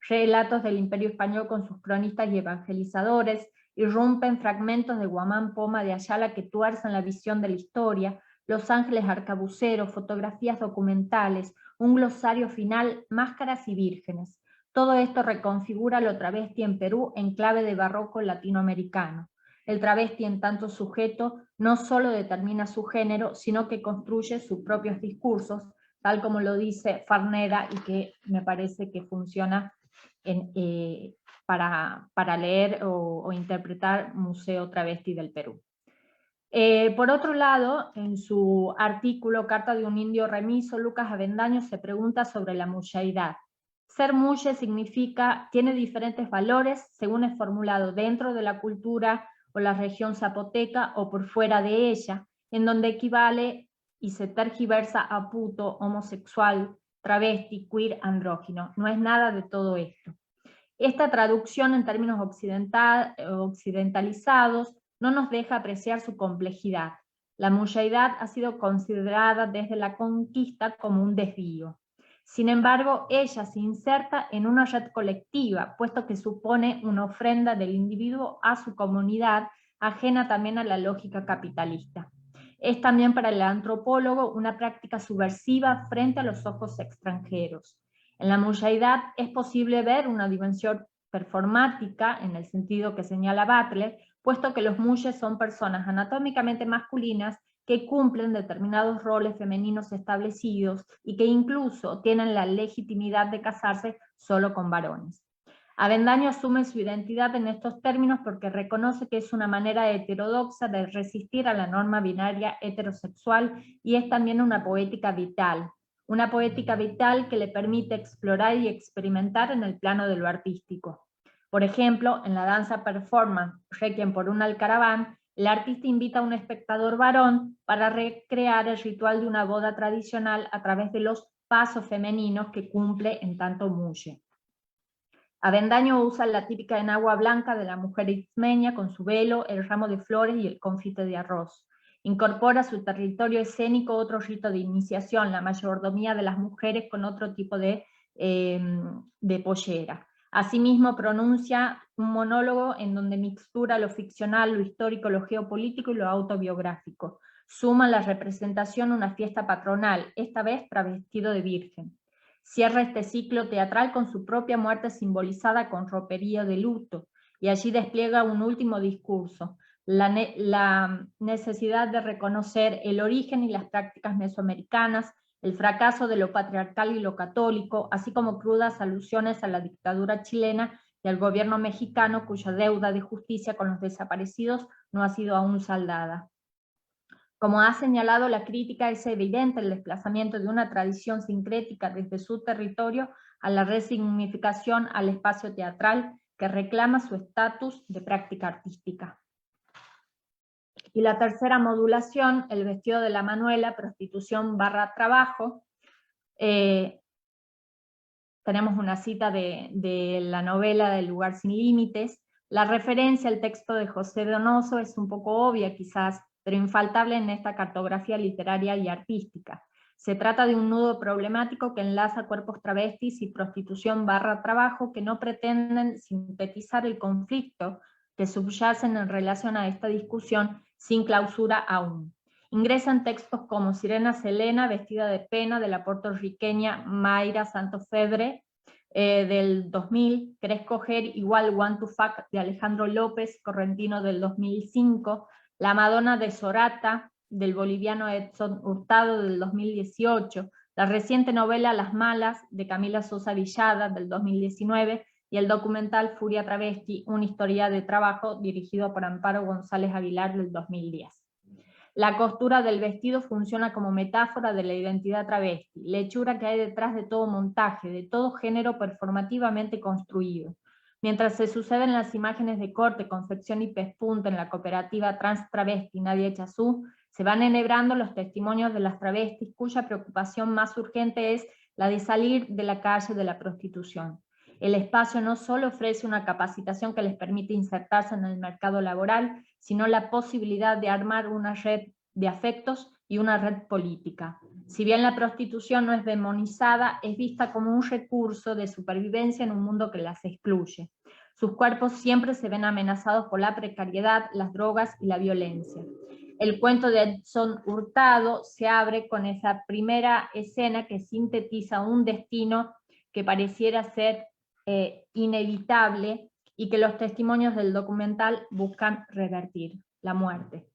relatos del Imperio Español con sus cronistas y evangelizadores, irrumpen fragmentos de Guamán Poma de Ayala que tuerzan la visión de la historia, los ángeles arcabuceros, fotografías documentales, un glosario final, máscaras y vírgenes. Todo esto reconfigura lo travesti en Perú en clave de barroco latinoamericano. El travesti en tanto sujeto no solo determina su género, sino que construye sus propios discursos, tal como lo dice Farneda, y que me parece que funciona para leer o interpretar Museo Travesti del Perú. Por otro lado, en su artículo Carta de un indio remiso, Lucas Avendaño se pregunta sobre la mullaidad. Ser mulle tiene diferentes valores según es formulado dentro de la cultura o la región zapoteca o por fuera de ella, en donde equivale y se tergiversa a puto, homosexual, travesti, queer, andrógino. No es nada de todo esto. Esta traducción en términos occidentalizados no nos deja apreciar su complejidad. La mullaidad ha sido considerada desde la conquista como un desvío. Sin embargo, ella se inserta en una red colectiva, puesto que supone una ofrenda del individuo a su comunidad, ajena también a la lógica capitalista. Es también para el antropólogo una práctica subversiva frente a los ojos extranjeros. En la mullaidad es posible ver una dimensión performática, en el sentido que señala Butler, puesto que los mulles son personas anatómicamente masculinas que cumplen determinados roles femeninos establecidos y que incluso tienen la legitimidad de casarse solo con varones. Avendaño asume su identidad en estos términos porque reconoce que es una manera heterodoxa de resistir a la norma binaria heterosexual y es también una poética vital que le permite explorar y experimentar en el plano de lo artístico. Por ejemplo, en la danza performance Requiem por un alcaraván, el artista invita a un espectador varón para recrear el ritual de una boda tradicional a través de los pasos femeninos que cumple en tanto mulle. Avendaño usa la típica enagua blanca de la mujer ismeña con su velo, el ramo de flores y el confite de arroz. Incorpora a su territorio escénico otro rito de iniciación, la mayordomía de las mujeres con otro tipo de pollera. Asimismo pronuncia un monólogo en donde mixtura lo ficcional, lo histórico, lo geopolítico y lo autobiográfico. Suma la representación una fiesta patronal, esta vez travestido de virgen. Cierra este ciclo teatral con su propia muerte simbolizada con ropería de luto, y allí despliega un último discurso, la necesidad de reconocer el origen y las prácticas mesoamericanas, el fracaso de lo patriarcal y lo católico, así como crudas alusiones a la dictadura chilena y al gobierno mexicano, cuya deuda de justicia con los desaparecidos no ha sido aún saldada. Como ha señalado la crítica, es evidente el desplazamiento de una tradición sincrética desde su territorio a la resignificación al espacio teatral que reclama su estatus de práctica artística. Y la tercera modulación, el vestido de la Manuela, prostitución / trabajo. Tenemos una cita de la novela del Lugar sin límites. La referencia al texto de José Donoso es un poco obvia quizás, pero infaltable en esta cartografía literaria y artística. Se trata de un nudo problemático que enlaza cuerpos travestis y prostitución / trabajo que no pretenden sintetizar el conflicto que subyacen en relación a esta discusión sin clausura aún. Ingresan textos como Sirena Selena, vestida de pena, de la puertorriqueña Mayra Santofebre, del 2000, Querés coger igual Want to Fuck, de Alejandro López Correntino, del 2005, La Madonna de Sorata, del boliviano Edson Hurtado, del 2018, la reciente novela Las Malas, de Camila Sosa Villada, del 2019, y el documental Furia Travesti, una historia de trabajo, dirigido por Amparo González Aguilar, del 2010. La costura del vestido funciona como metáfora de la identidad travesti, la hechura que hay detrás de todo montaje, de todo género performativamente construido. Mientras se suceden las imágenes de corte, confección y pespunta en la cooperativa trans travesti Nadia Chazú, se van enhebrando los testimonios de las travestis cuya preocupación más urgente es la de salir de la calle de la prostitución. El espacio no solo ofrece una capacitación que les permite insertarse en el mercado laboral, sino la posibilidad de armar una red de afectos y una red política. Si bien la prostitución no es demonizada, es vista como un recurso de supervivencia en un mundo que las excluye. Sus cuerpos siempre se ven amenazados por la precariedad, las drogas y la violencia. El cuento de Edson Hurtado se abre con esa primera escena que sintetiza un destino que pareciera ser inevitable y que los testimonios del documental buscan revertir: la muerte.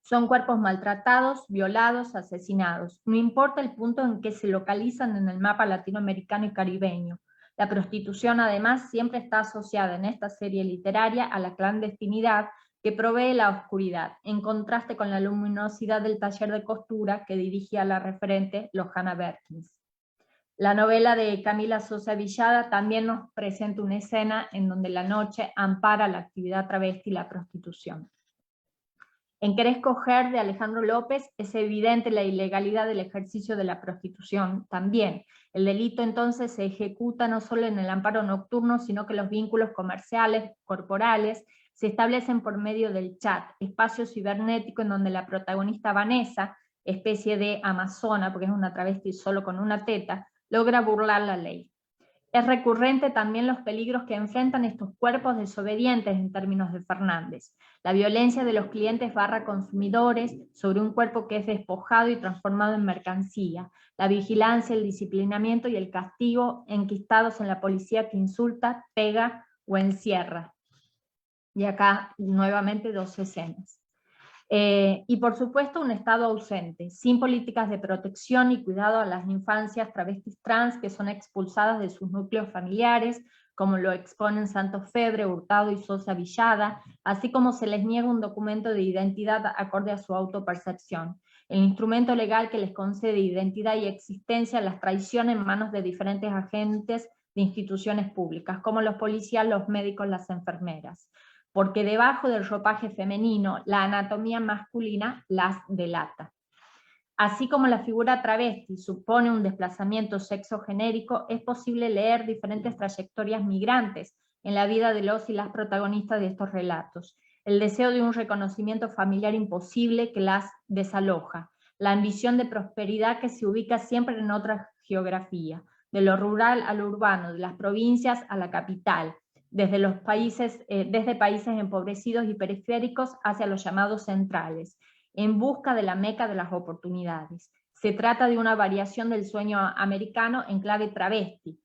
Son cuerpos maltratados, violados, asesinados. No importa el punto en que se localizan en el mapa latinoamericano y caribeño. La prostitución, además, siempre está asociada en esta serie literaria a la clandestinidad que provee la oscuridad, en contraste con la luminosidad del taller de costura que dirigía la referente Lohana Berkins. La novela de Camila Sosa Villada también nos presenta una escena en donde la noche ampara la actividad travesti y la prostitución. En Querés coger, de Alejandro López, es evidente la ilegalidad del ejercicio de la prostitución también. El delito entonces se ejecuta no solo en el amparo nocturno, sino que los vínculos comerciales, corporales, se establecen por medio del chat, espacio cibernético en donde la protagonista Vanessa, especie de amazona, porque es una travesti solo con una teta, logra burlar la ley. Es recurrente también los peligros que enfrentan estos cuerpos desobedientes en términos de Fernández. La violencia de los clientes / consumidores sobre un cuerpo que es despojado y transformado en mercancía. La vigilancia, el disciplinamiento y el castigo enquistados en la policía que insulta, pega o encierra. Y acá nuevamente dos escenas. Y por supuesto un Estado ausente, sin políticas de protección y cuidado a las infancias travestis trans que son expulsadas de sus núcleos familiares, como lo exponen Santofebre, Hurtado y Sosa Villada, así como se les niega un documento de identidad acorde a su autopercepción. El instrumento legal que les concede identidad y existencia las traiciona en manos de diferentes agentes de instituciones públicas, como los policías, los médicos, las enfermeras. Porque debajo del ropaje femenino, la anatomía masculina las delata. Así como la figura travesti supone un desplazamiento sexogenérico, es posible leer diferentes trayectorias migrantes en la vida de los y las protagonistas de estos relatos. El deseo de un reconocimiento familiar imposible que las desaloja, la ambición de prosperidad que se ubica siempre en otra geografía, de lo rural a lo urbano, de las provincias a la capital, desde países empobrecidos y periféricos hacia los llamados centrales, en busca de la meca de las oportunidades. Se trata de una variación del sueño americano en clave travesti,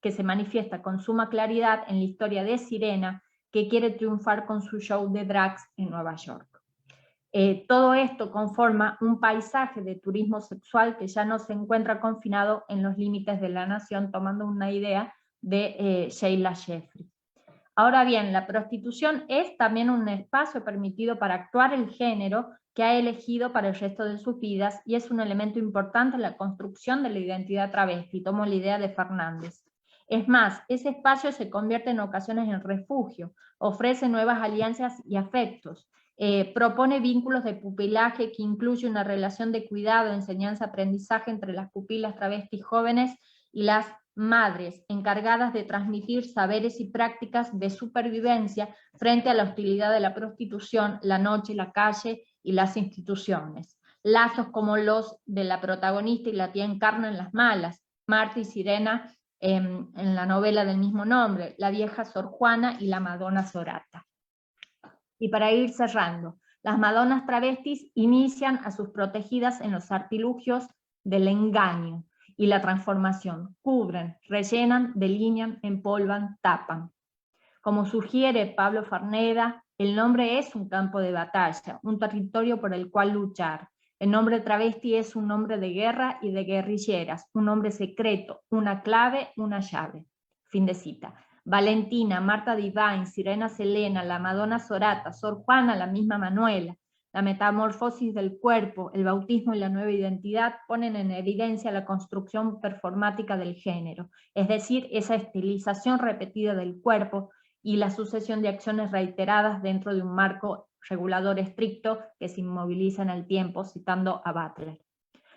que se manifiesta con suma claridad en la historia de Sirena, que quiere triunfar con su show de drags en Nueva York. Todo esto conforma un paisaje de turismo sexual que ya no se encuentra confinado en los límites de la nación, tomando una idea de Sheila Jeffrey. Ahora bien, la prostitución es también un espacio permitido para actuar el género que ha elegido para el resto de sus vidas y es un elemento importante en la construcción de la identidad travesti, tomo la idea de Fernández. Es más, ese espacio se convierte en ocasiones en refugio, ofrece nuevas alianzas y afectos, propone vínculos de pupilaje que incluye una relación de cuidado, enseñanza, aprendizaje entre las pupilas travestis jóvenes y las madres encargadas de transmitir saberes y prácticas de supervivencia frente a la hostilidad de la prostitución, la noche, la calle y las instituciones. lazos como los de la protagonista y la tía Encarna en Las Malas, Marta y Sirena en la novela del mismo nombre, la vieja Sor Juana y la Madonna Sorata. Y para ir cerrando, las Madonas travestis inician a sus protegidas en los artilugios del engaño y la transformación, cubren, rellenan, delinean, empolvan, tapan. Como sugiere Pablo Farneda, el nombre es un campo de batalla, un territorio por el cual luchar. El nombre travesti es un nombre de guerra y de guerrilleras, un nombre secreto, una clave, una llave. Fin de cita. Valentina, Marta Divine, Sirena Selena, la Madonna Sorata, Sor Juana, la misma Manuela, la metamorfosis del cuerpo, el bautismo y la nueva identidad ponen en evidencia la construcción performática del género, es decir, esa estilización repetida del cuerpo y la sucesión de acciones reiteradas dentro de un marco regulador estricto que se inmoviliza en el tiempo, citando a Butler.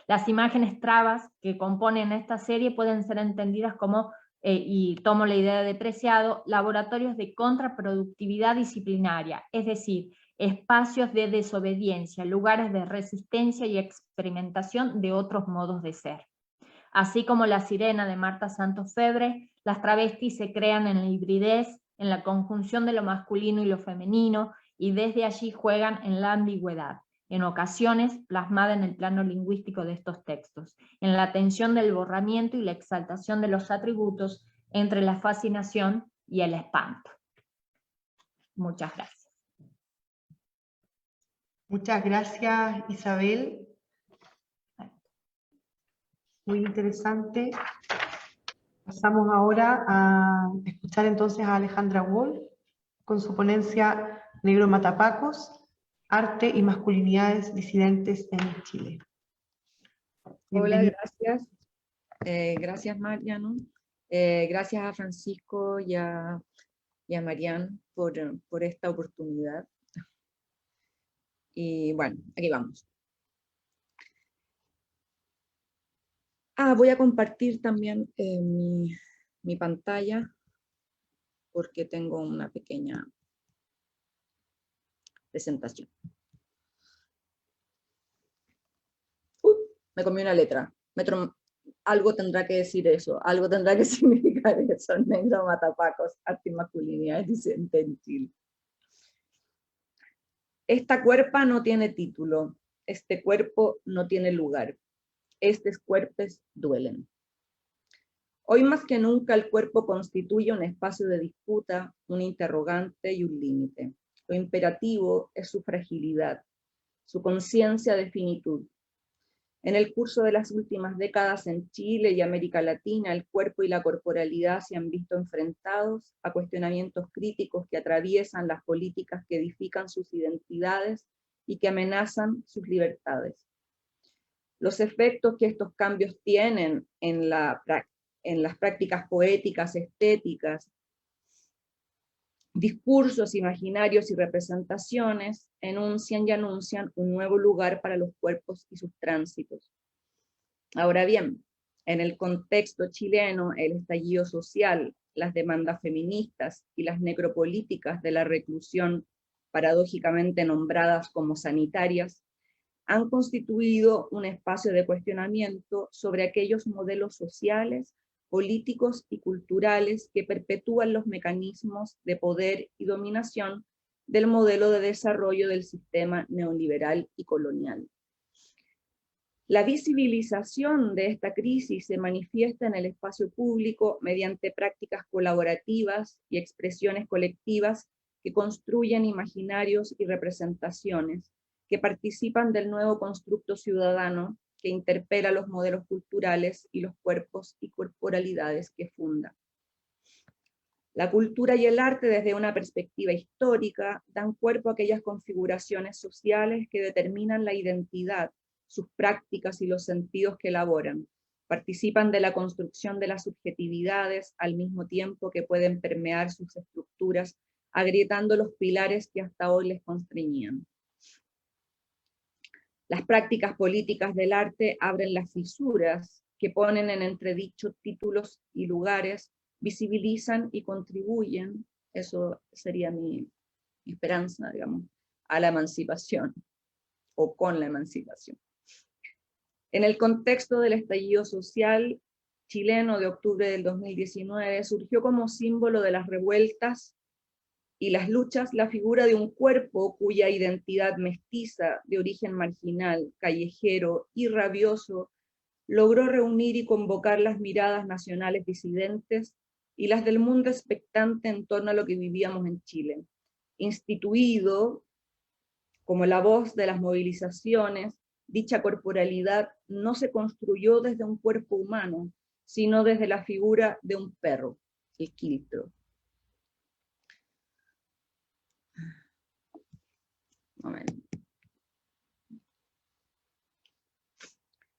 Las imágenes trabas que componen esta serie pueden ser entendidas como, y tomo la idea de Preciado, laboratorios de contraproductividad disciplinaria, es decir, espacios de desobediencia, lugares de resistencia y experimentación de otros modos de ser. Así como La Sirena de Marta Santos Febre, las travestis se crean en la hibridez, en la conjunción de lo masculino y lo femenino, y desde allí juegan en la ambigüedad, en ocasiones plasmada en el plano lingüístico de estos textos, en la tensión del borramiento y la exaltación de los atributos entre la fascinación y el espanto. Muchas gracias. Muchas gracias, Isabel. Muy interesante. Pasamos ahora a escuchar entonces a Alejandra Wolf con su ponencia Negro Matapacos, Arte y Masculinidades Disidentes en Chile. Hola, gracias. Gracias, Mariano. Gracias a Francisco y a Marian por esta oportunidad. Y bueno, aquí vamos. Voy a compartir también mi pantalla porque tengo una pequeña presentación. Me comí una letra. Algo tendrá que decir eso, algo tendrá que significar eso. Negro Matapacos, arte y masculinidades disidentes en Chile. Esta cuerpa no tiene título, este cuerpo no tiene lugar, estos cuerpos duelen. Hoy más que nunca el cuerpo constituye un espacio de disputa, un interrogante y un límite. Lo imperativo es su fragilidad, su conciencia de finitud. En el curso de las últimas décadas en Chile y América Latina, el cuerpo y la corporalidad se han visto enfrentados a cuestionamientos críticos que atraviesan las políticas que edifican sus identidades y que amenazan sus libertades. Los efectos que estos cambios tienen en las prácticas poéticas, estéticas, discursos imaginarios y representaciones enuncian y anuncian un nuevo lugar para los cuerpos y sus tránsitos. Ahora bien, en el contexto chileno, el estallido social, las demandas feministas y las necropolíticas de la reclusión, paradójicamente nombradas como sanitarias, han constituido un espacio de cuestionamiento sobre aquellos modelos sociales, políticos y culturales que perpetúan los mecanismos de poder y dominación del modelo de desarrollo del sistema neoliberal y colonial. La visibilización de esta crisis se manifiesta en el espacio público mediante prácticas colaborativas y expresiones colectivas que construyen imaginarios y representaciones, que participan del nuevo constructo ciudadano que interpela los modelos culturales y los cuerpos y corporalidades que funda. La cultura y el arte desde una perspectiva histórica dan cuerpo a aquellas configuraciones sociales que determinan la identidad, sus prácticas y los sentidos que elaboran. Participan de la construcción de las subjetividades al mismo tiempo que pueden permear sus estructuras, agrietando los pilares que hasta hoy les constreñían. Las prácticas políticas del arte abren las fisuras que ponen en entredicho títulos y lugares, visibilizan y contribuyen, eso sería mi esperanza, digamos, a la emancipación, o con la emancipación. En el contexto del estallido social chileno de octubre del 2019, surgió como símbolo de las revueltas y las luchas la figura de un cuerpo cuya identidad mestiza, de origen marginal, callejero y rabioso, logró reunir y convocar las miradas nacionales disidentes y las del mundo expectante en torno a lo que vivíamos en Chile. Instituido como la voz de las movilizaciones, dicha corporalidad no se construyó desde un cuerpo humano, sino desde la figura de un perro, el quiltro.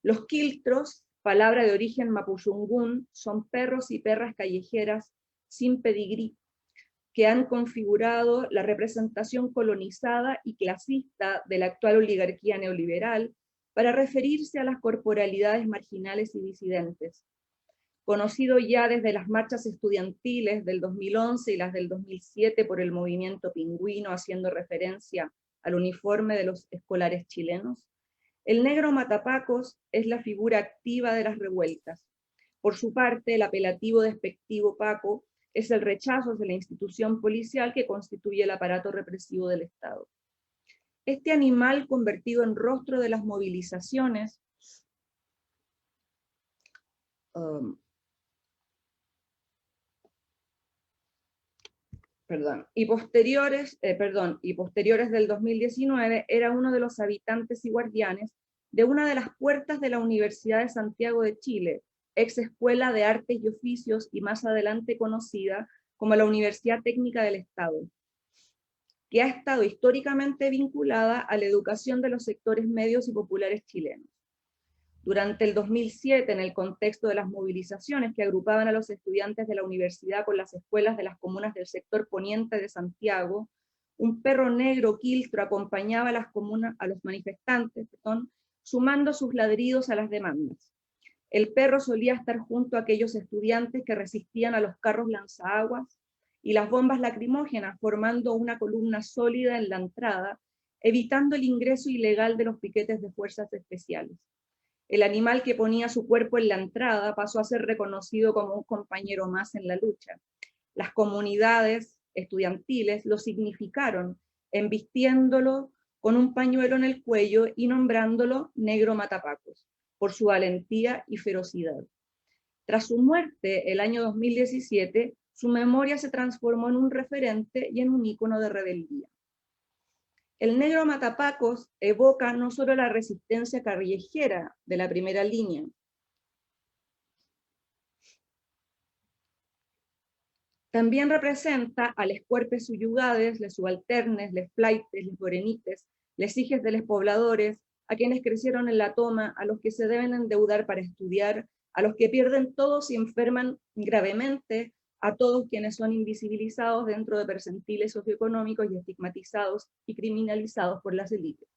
Los quiltros, palabra de origen mapuzungún, son perros y perras callejeras sin pedigrí, que han configurado la representación colonizada y clasista de la actual oligarquía neoliberal para referirse a las corporalidades marginales y disidentes. Conocido ya desde las marchas estudiantiles del 2011 y las del 2007 por el movimiento pingüino, haciendo referencia al uniforme de los escolares chilenos, el negro matapacos es la figura activa de las revueltas. Por su parte, el apelativo despectivo Paco es el rechazo de la institución policial que constituye el aparato represivo del Estado. Este animal convertido en rostro de las movilizaciones y posteriores del 2019, era uno de los habitantes y guardianes de una de las puertas de la Universidad de Santiago de Chile, ex Escuela de Artes y Oficios y más adelante conocida como la Universidad Técnica del Estado, que ha estado históricamente vinculada a la educación de los sectores medios y populares chilenos. Durante el 2007, en el contexto de las movilizaciones que agrupaban a los estudiantes de la universidad con las escuelas de las comunas del sector poniente de Santiago, un perro negro quiltro acompañaba a los manifestantes, sumando sus ladridos a las demandas. El perro solía estar junto a aquellos estudiantes que resistían a los carros lanzaguas y las bombas lacrimógenas, formando una columna sólida en la entrada, evitando el ingreso ilegal de los piquetes de fuerzas especiales. El animal que ponía su cuerpo en la entrada pasó a ser reconocido como un compañero más en la lucha. Las comunidades estudiantiles lo significaron, embistiéndolo con un pañuelo en el cuello y nombrándolo Negro Matapacos, por su valentía y ferocidad. Tras su muerte, el año 2017, su memoria se transformó en un referente y en un ícono de rebeldía. El negro matapacos evoca no solo la resistencia callejera de la primera línea, también representa a les cuerpes suyugades, les subalternes, les flaites, les morenites, les hijes de les pobladores, a quienes crecieron en la toma, a los que se deben endeudar para estudiar, a los que pierden todo y enferman gravemente, a todos quienes son invisibilizados dentro de percentiles socioeconómicos y estigmatizados y criminalizados por las élites.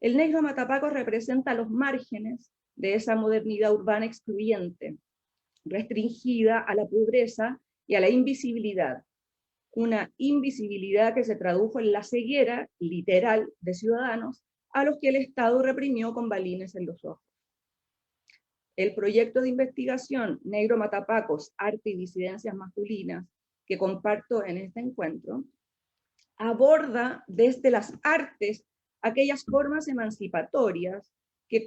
El negro matapacos representa los márgenes de esa modernidad urbana excluyente, restringida a la pobreza y a la invisibilidad, una invisibilidad que se tradujo en la ceguera literal de ciudadanos a los que el Estado reprimió con balines en los ojos. El proyecto de investigación Negro Matapacos, Arte y Disidencias Masculinas, que comparto en este encuentro, aborda desde las artes aquellas formas emancipatorias que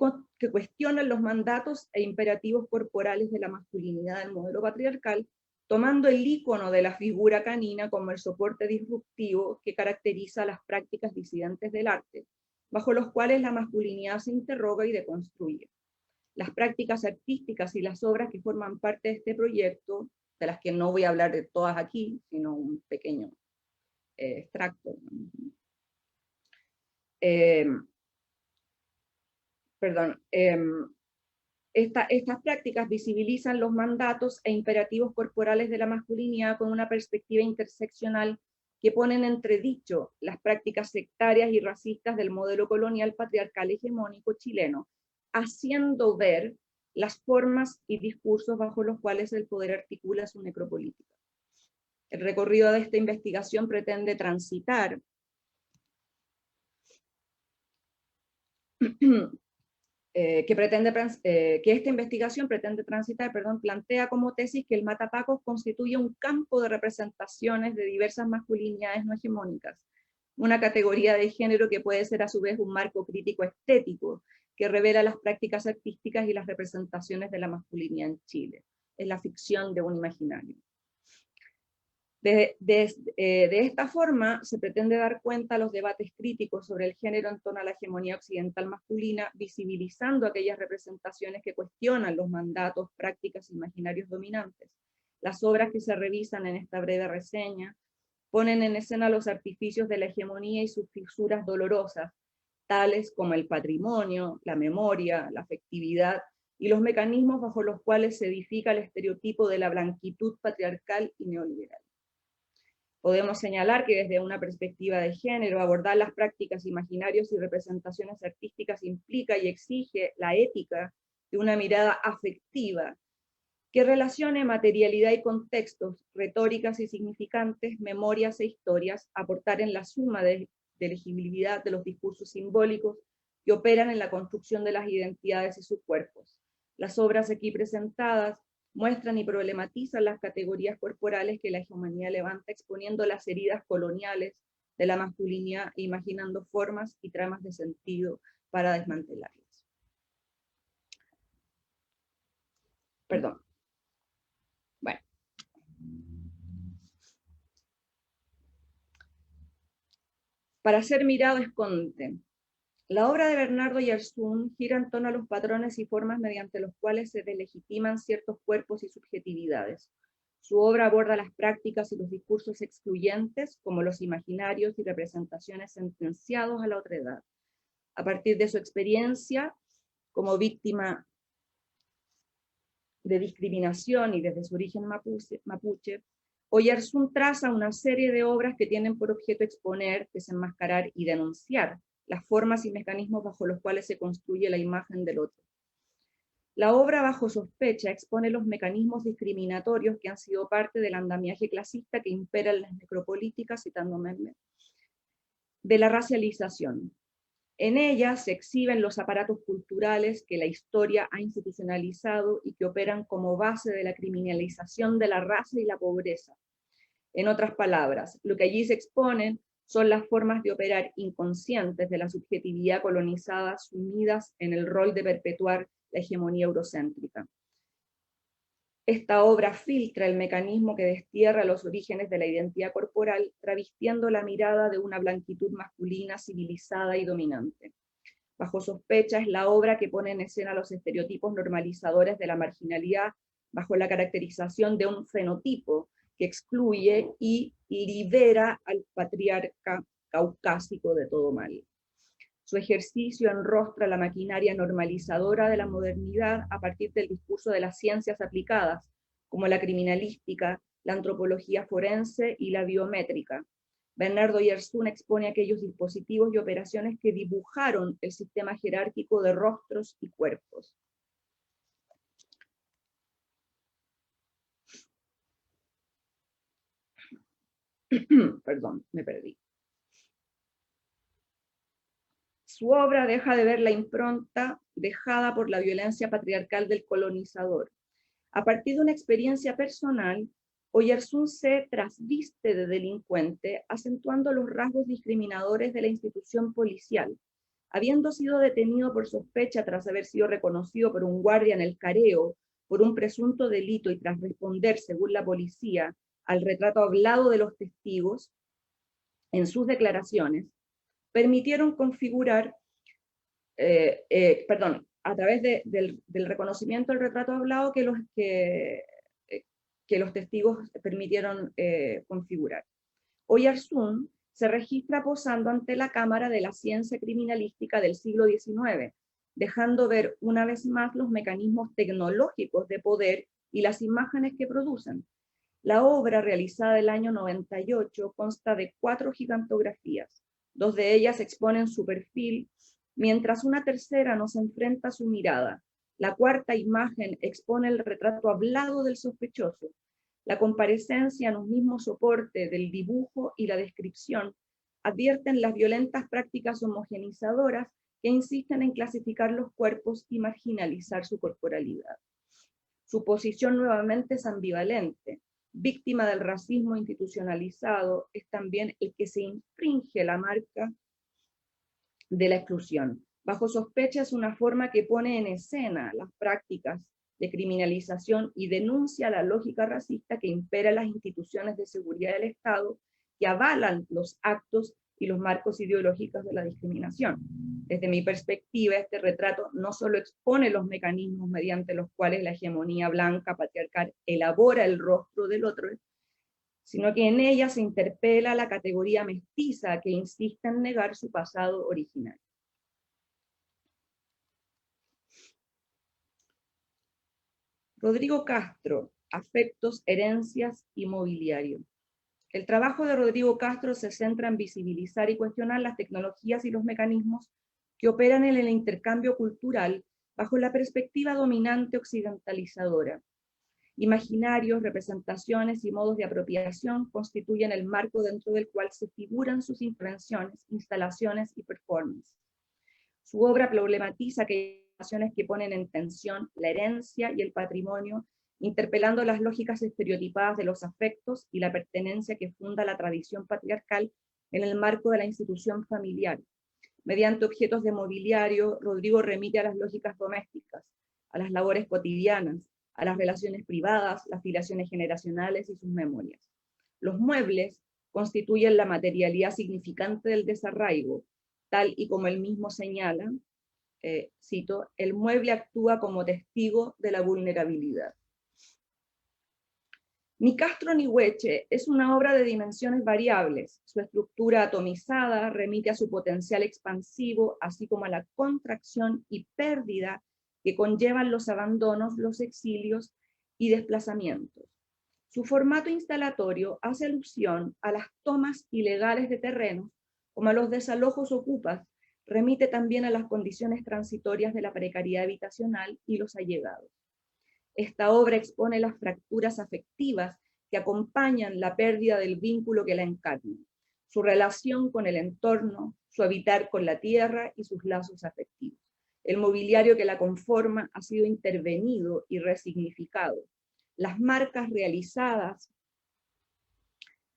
cuestionan los mandatos e imperativos corporales de la masculinidad del modelo patriarcal, tomando el ícono de la figura canina como el soporte disruptivo que caracteriza las prácticas disidentes del arte, bajo los cuales la masculinidad se interroga y deconstruye. Las prácticas artísticas y las obras que forman parte de este proyecto, de las que no voy a hablar de todas aquí, sino un pequeño extracto. Estas prácticas visibilizan los mandatos e imperativos corporales de la masculinidad con una perspectiva interseccional que ponen en entredicho las prácticas sectarias y racistas del modelo colonial patriarcal hegemónico chileno, haciendo ver las formas y discursos bajo los cuales el poder articula su necropolítica. El recorrido de esta investigación pretende transitar que esta investigación pretende transitar, plantea como tesis que el matapacos constituye un campo de representaciones de diversas masculinidades no hegemónicas, una categoría de género que puede ser a su vez un marco crítico estético, que revela las prácticas artísticas y las representaciones de la masculinidad en Chile. Es la ficción de un imaginario. De esta forma, se pretende dar cuenta a los debates críticos sobre el género en torno a la hegemonía occidental masculina, visibilizando aquellas representaciones que cuestionan los mandatos, prácticas e imaginarios dominantes. Las obras que se revisan en esta breve reseña ponen en escena los artificios de la hegemonía y sus fisuras dolorosas, tales como el patrimonio, la memoria, la afectividad y los mecanismos bajo los cuales se edifica el estereotipo de la blanquitud patriarcal y neoliberal. Podemos señalar que desde una perspectiva de género, abordar las prácticas, imaginarios y representaciones artísticas implica y exige la ética de una mirada afectiva, que relacione materialidad y contextos, retóricas y significantes, memorias e historias, aportar en la suma de legibilidad de los discursos simbólicos que operan en la construcción de las identidades y sus cuerpos. Las obras aquí presentadas muestran y problematizan las categorías corporales que la hegemonía levanta, exponiendo las heridas coloniales de la masculinidad e imaginando formas y tramas de sentido para desmantelarlas. Perdón. Bueno. Para ser mirado esconde. La obra de Bernardo Yersún gira en torno a los patrones y formas mediante los cuales se delegitiman ciertos cuerpos y subjetividades. Su obra aborda las prácticas y los discursos excluyentes, como los imaginarios y representaciones sentenciados a la otredad. A partir de su experiencia como víctima de discriminación y desde su origen mapuche, Oyarzún traza una serie de obras que tienen por objeto exponer, desenmascarar y denunciar las formas y mecanismos bajo los cuales se construye la imagen del otro. La obra Bajo sospecha expone los mecanismos discriminatorios que han sido parte del andamiaje clasista que impera en las necropolíticas, citando Memme, de la racialización. En ella se exhiben los aparatos culturales que la historia ha institucionalizado y que operan como base de la criminalización de la raza y la pobreza. En otras palabras, lo que allí se exponen son las formas de operar inconscientes de la subjetividad colonizada sumidas en el rol de perpetuar la hegemonía eurocéntrica. Esta obra filtra el mecanismo que destierra los orígenes de la identidad corporal, travestiendo la mirada de una blanquitud masculina civilizada y dominante. Bajo sospecha es la obra que pone en escena los estereotipos normalizadores de la marginalidad bajo la caracterización de un fenotipo que excluye y libera al patriarca caucásico de todo mal. Su ejercicio enrostra la maquinaria normalizadora de la modernidad a partir del discurso de las ciencias aplicadas, como la criminalística, la antropología forense y la biométrica. Bernardo Yersún expone aquellos dispositivos y operaciones que dibujaron el sistema jerárquico de rostros y cuerpos. Perdón, me perdí. Su obra deja de ver la impronta dejada por la violencia patriarcal del colonizador. A partir de una experiencia personal, Oyarzún se trasviste de delincuente, acentuando los rasgos discriminadores de la institución policial. Habiendo sido detenido por sospecha tras haber sido reconocido por un guardia en el careo por un presunto delito y tras responder, según la policía, al retrato hablado de los testigos, en sus declaraciones, permitieron configurar, a través del reconocimiento del retrato hablado que los testigos permitieron configurar. Oyarzún se registra posando ante la Cámara de la Ciencia Criminalística del siglo XIX, dejando ver una vez más los mecanismos tecnológicos de poder y las imágenes que producen. La obra, realizada el año 98, consta de 4 gigantografías. 2 de ellas exponen su perfil, mientras una tercera nos enfrenta a su mirada. La cuarta imagen expone el retrato hablado del sospechoso. La comparecencia en un mismo soporte del dibujo y la descripción advierten las violentas prácticas homogenizadoras que insisten en clasificar los cuerpos y marginalizar su corporalidad. Su posición nuevamente es ambivalente. Víctima del racismo institucionalizado, es también el que se infringe la marca de la exclusión. Bajo sospecha es una forma que pone en escena las prácticas de criminalización y denuncia la lógica racista que impera en las instituciones de seguridad del Estado, que avalan los actos y los marcos ideológicos de la discriminación. Desde mi perspectiva, este retrato no solo expone los mecanismos mediante los cuales la hegemonía blanca patriarcal elabora el rostro del otro, sino que en ella se interpela la categoría mestiza que insiste en negar su pasado original. Rodrigo Castro, afectos, herencias y mobiliario. El trabajo de Rodrigo Castro se centra en visibilizar y cuestionar las tecnologías y los mecanismos que operan en el intercambio cultural bajo la perspectiva dominante occidentalizadora. Imaginarios, representaciones y modos de apropiación constituyen el marco dentro del cual se figuran sus intervenciones, instalaciones y performances. Su obra problematiza aquellas relaciones que ponen en tensión la herencia y el patrimonio, interpelando las lógicas estereotipadas de los afectos y la pertenencia que funda la tradición patriarcal en el marco de la institución familiar. Mediante objetos de mobiliario, Rodrigo remite a las lógicas domésticas, a las labores cotidianas, a las relaciones privadas, las filiaciones generacionales y sus memorias. Los muebles constituyen la materialidad significante del desarraigo, tal y como él mismo señala, cito, el mueble actúa como testigo de la vulnerabilidad. Ni Castro ni Hueche es una obra de dimensiones variables. Su estructura atomizada remite a su potencial expansivo, así como a la contracción y pérdida que conllevan los abandonos, los exilios y desplazamientos. Su formato instalatorio hace alusión a las tomas ilegales de terrenos, como a los desalojos ocupas, remite también a las condiciones transitorias de la precariedad habitacional y los allegados. Esta obra expone las fracturas afectivas que acompañan la pérdida del vínculo que la encarna, su relación con el entorno, su habitar con la tierra y sus lazos afectivos. El mobiliario que la conforma ha sido intervenido y resignificado. Las marcas realizadas,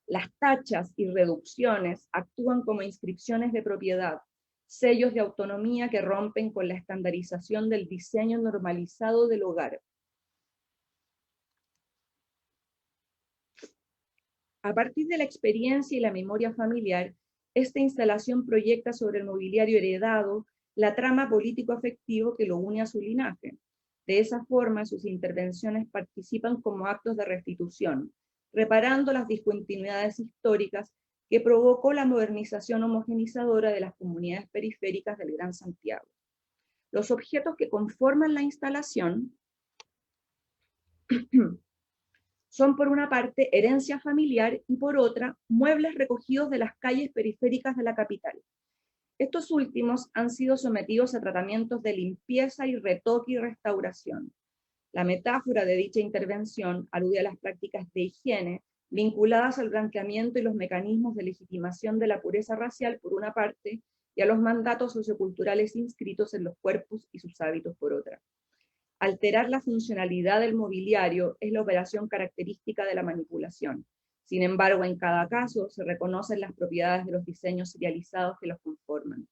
las tachas y reducciones actúan como inscripciones de propiedad, sellos de autonomía que rompen con la estandarización del diseño normalizado del hogar. A partir de la experiencia y la memoria familiar, esta instalación proyecta sobre el mobiliario heredado la trama político-afectivo que lo une a su linaje. De esa forma, sus intervenciones participan como actos de restitución, reparando las discontinuidades históricas que provocó la modernización homogenizadora de las comunidades periféricas del Gran Santiago. Los objetos que conforman la instalación son por una parte herencia familiar y por otra muebles recogidos de las calles periféricas de la capital. Estos últimos han sido sometidos a tratamientos de limpieza y retoque y restauración. La metáfora de dicha intervención alude a las prácticas de higiene vinculadas al blanqueamiento y los mecanismos de legitimación de la pureza racial por una parte y a los mandatos socioculturales inscritos en los cuerpos y sus hábitos por otra. Alterar la funcionalidad del mobiliario es la operación característica de la manipulación. Sin embargo, en cada caso se reconocen las propiedades de los diseños serializados que los conforman.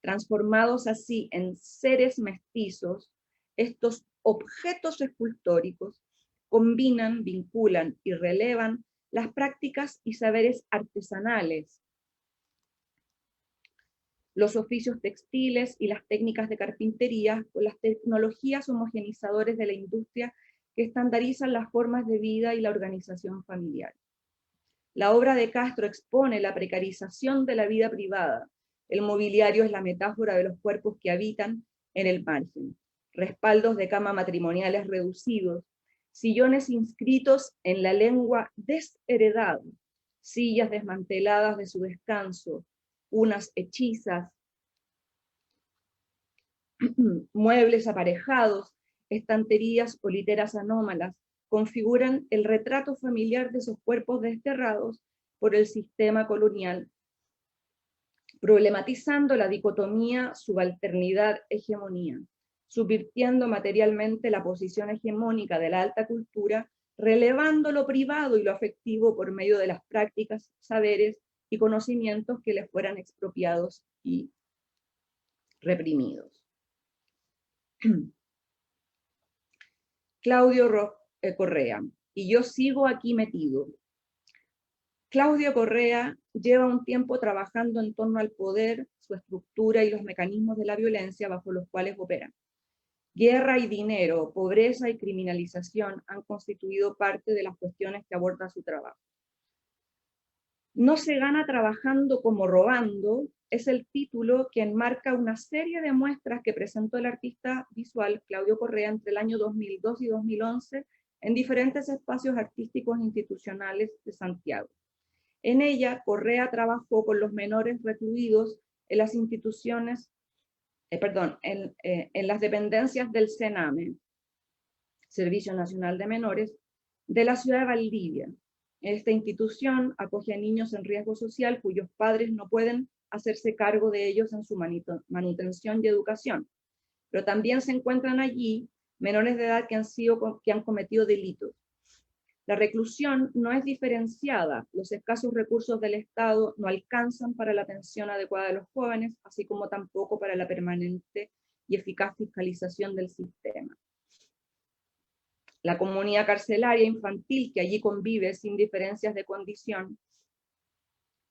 Transformados así en seres mestizos, estos objetos escultóricos combinan, vinculan y relevan las prácticas y saberes artesanales, los oficios textiles y las técnicas de carpintería con las tecnologías homogenizadoras de la industria que estandarizan las formas de vida y la organización familiar. La obra de Castro expone la precarización de la vida privada. El mobiliario es la metáfora de los cuerpos que habitan en el margen. Respaldos de cama matrimoniales reducidos, sillones inscritos en la lengua desheredada, sillas desmanteladas de su descanso, unas hechizas, muebles aparejados, estanterías o literas anómalas, configuran el retrato familiar de esos cuerpos desterrados por el sistema colonial, problematizando la dicotomía subalternidad-hegemonía, subvirtiendo materialmente la posición hegemónica de la alta cultura, relevando lo privado y lo afectivo por medio de las prácticas, saberes y conocimientos que les fueran expropiados y reprimidos. Claudio Correa, y yo sigo aquí metido. Claudio Correa lleva un tiempo trabajando en torno al poder, su estructura y los mecanismos de la violencia bajo los cuales opera. Guerra y dinero, pobreza y criminalización han constituido parte de las cuestiones que aborda su trabajo. No se gana trabajando como robando, es el título que enmarca una serie de muestras que presentó el artista visual Claudio Correa entre el año 2002 y 2011 en diferentes espacios artísticos institucionales de Santiago. En ella, Correa trabajó con los menores recluidos en las instituciones, en las dependencias del CENAME, Servicio Nacional de Menores, de la ciudad de Valdivia. Esta institución acoge a niños en riesgo social cuyos padres no pueden hacerse cargo de ellos en su manutención y educación, pero también se encuentran allí menores de edad que han cometido delitos. La reclusión no es diferenciada, los escasos recursos del Estado no alcanzan para la atención adecuada de los jóvenes, así como tampoco para la permanente y eficaz fiscalización del sistema. La comunidad carcelaria infantil que allí convive sin diferencias de condición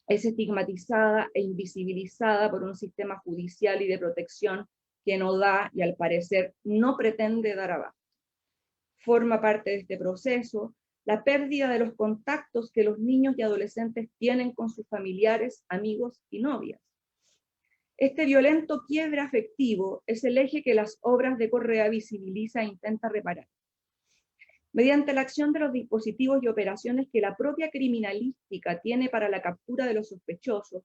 es estigmatizada e invisibilizada por un sistema judicial y de protección que no da y al parecer no pretende dar abasto. Forma parte de este proceso la pérdida de los contactos que los niños y adolescentes tienen con sus familiares, amigos y novias. Este violento quiebre afectivo es el eje que las obras de Correa visibiliza e intenta reparar. Mediante la acción de los dispositivos y operaciones que la propia criminalística tiene para la captura de los sospechosos,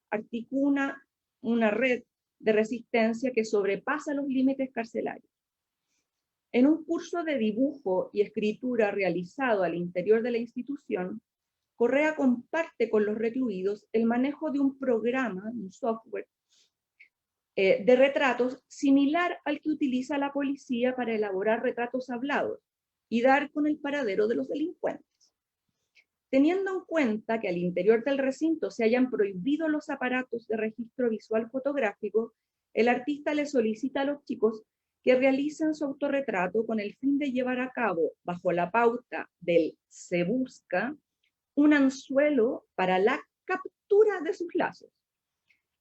articula una red de resistencia que sobrepasa los límites carcelarios. En un curso de dibujo y escritura realizado al interior de la institución, Correa comparte con los recluidos el manejo de un programa, un software, de retratos similar al que utiliza la policía para elaborar retratos hablados y dar con el paradero de los delincuentes. Teniendo en cuenta que al interior del recinto se hayan prohibido los aparatos de registro visual fotográfico, el artista le solicita a los chicos que realicen su autorretrato con el fin de llevar a cabo, bajo la pauta del se busca, un anzuelo para la captura de sus lazos.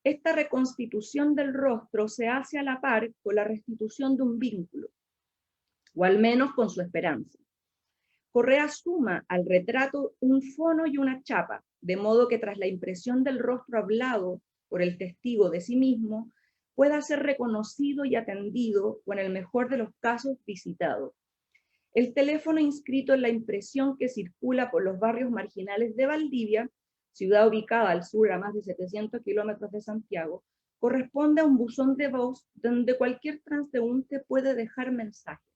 Esta reconstitución del rostro se hace a la par con la restitución de un vínculo, o al menos con su esperanza. Correa suma al retrato un fono y una chapa, de modo que tras la impresión del rostro hablado por el testigo de sí mismo, pueda ser reconocido y atendido, o en el mejor de los casos, visitado. El teléfono inscrito en la impresión que circula por los barrios marginales de Valdivia, ciudad ubicada al sur a más de 700 kilómetros de Santiago, corresponde a un buzón de voz donde cualquier transeúnte puede dejar mensajes.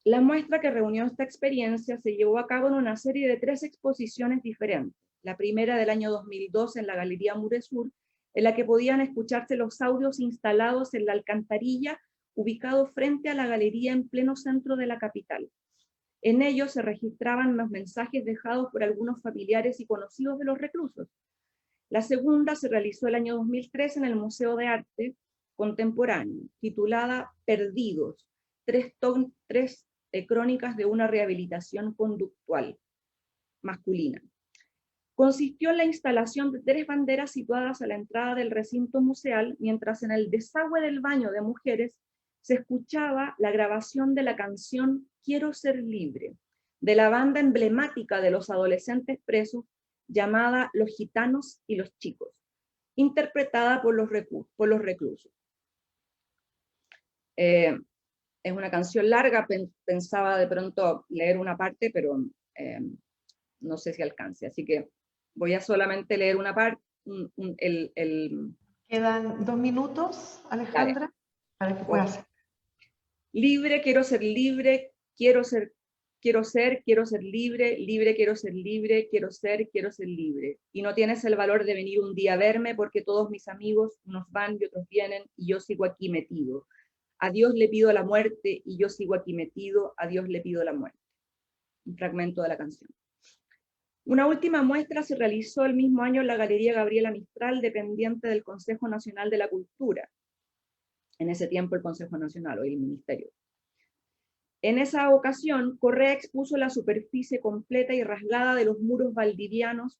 La muestra que reunió esta experiencia se llevó a cabo en una serie de 3 exposiciones diferentes. La primera del año 2002 en la Galería Muresur, en la que podían escucharse los audios instalados en la alcantarilla, ubicado frente a la galería en pleno centro de la capital. En ellos se registraban los mensajes dejados por algunos familiares y conocidos de los reclusos. La segunda se realizó el año 2003 en el Museo de Arte Contemporáneo, titulada Perdidos, 3 crónicas de una rehabilitación conductual masculina. Consistió en la instalación de 3 banderas situadas a la entrada del recinto museal, mientras en el desagüe del baño de mujeres se escuchaba la grabación de la canción Quiero ser libre, de la banda emblemática de los adolescentes presos llamada Los Gitanos y los Chicos, interpretada por los reclusos. Es una canción larga, pensaba de pronto leer una parte, pero no sé si alcance, así que voy a solamente leer una parte. Quedan 2 minutos, Alejandra, para que puedas hacer. Libre, quiero ser libre, quiero ser quiero ser libre, libre, quiero ser libre, quiero ser libre. Y no tienes el valor de venir un día a verme porque todos mis amigos, unos van y otros vienen, y yo sigo aquí metido. A Dios le pido la muerte y yo sigo aquí metido, a Dios le pido la muerte. Un fragmento de la canción. Una última muestra se realizó el mismo año en la Galería Gabriela Mistral, dependiente del Consejo Nacional de la Cultura. En ese tiempo el Consejo Nacional, hoy el Ministerio. En esa ocasión, Correa expuso la superficie completa y rasgada de los muros valdivianos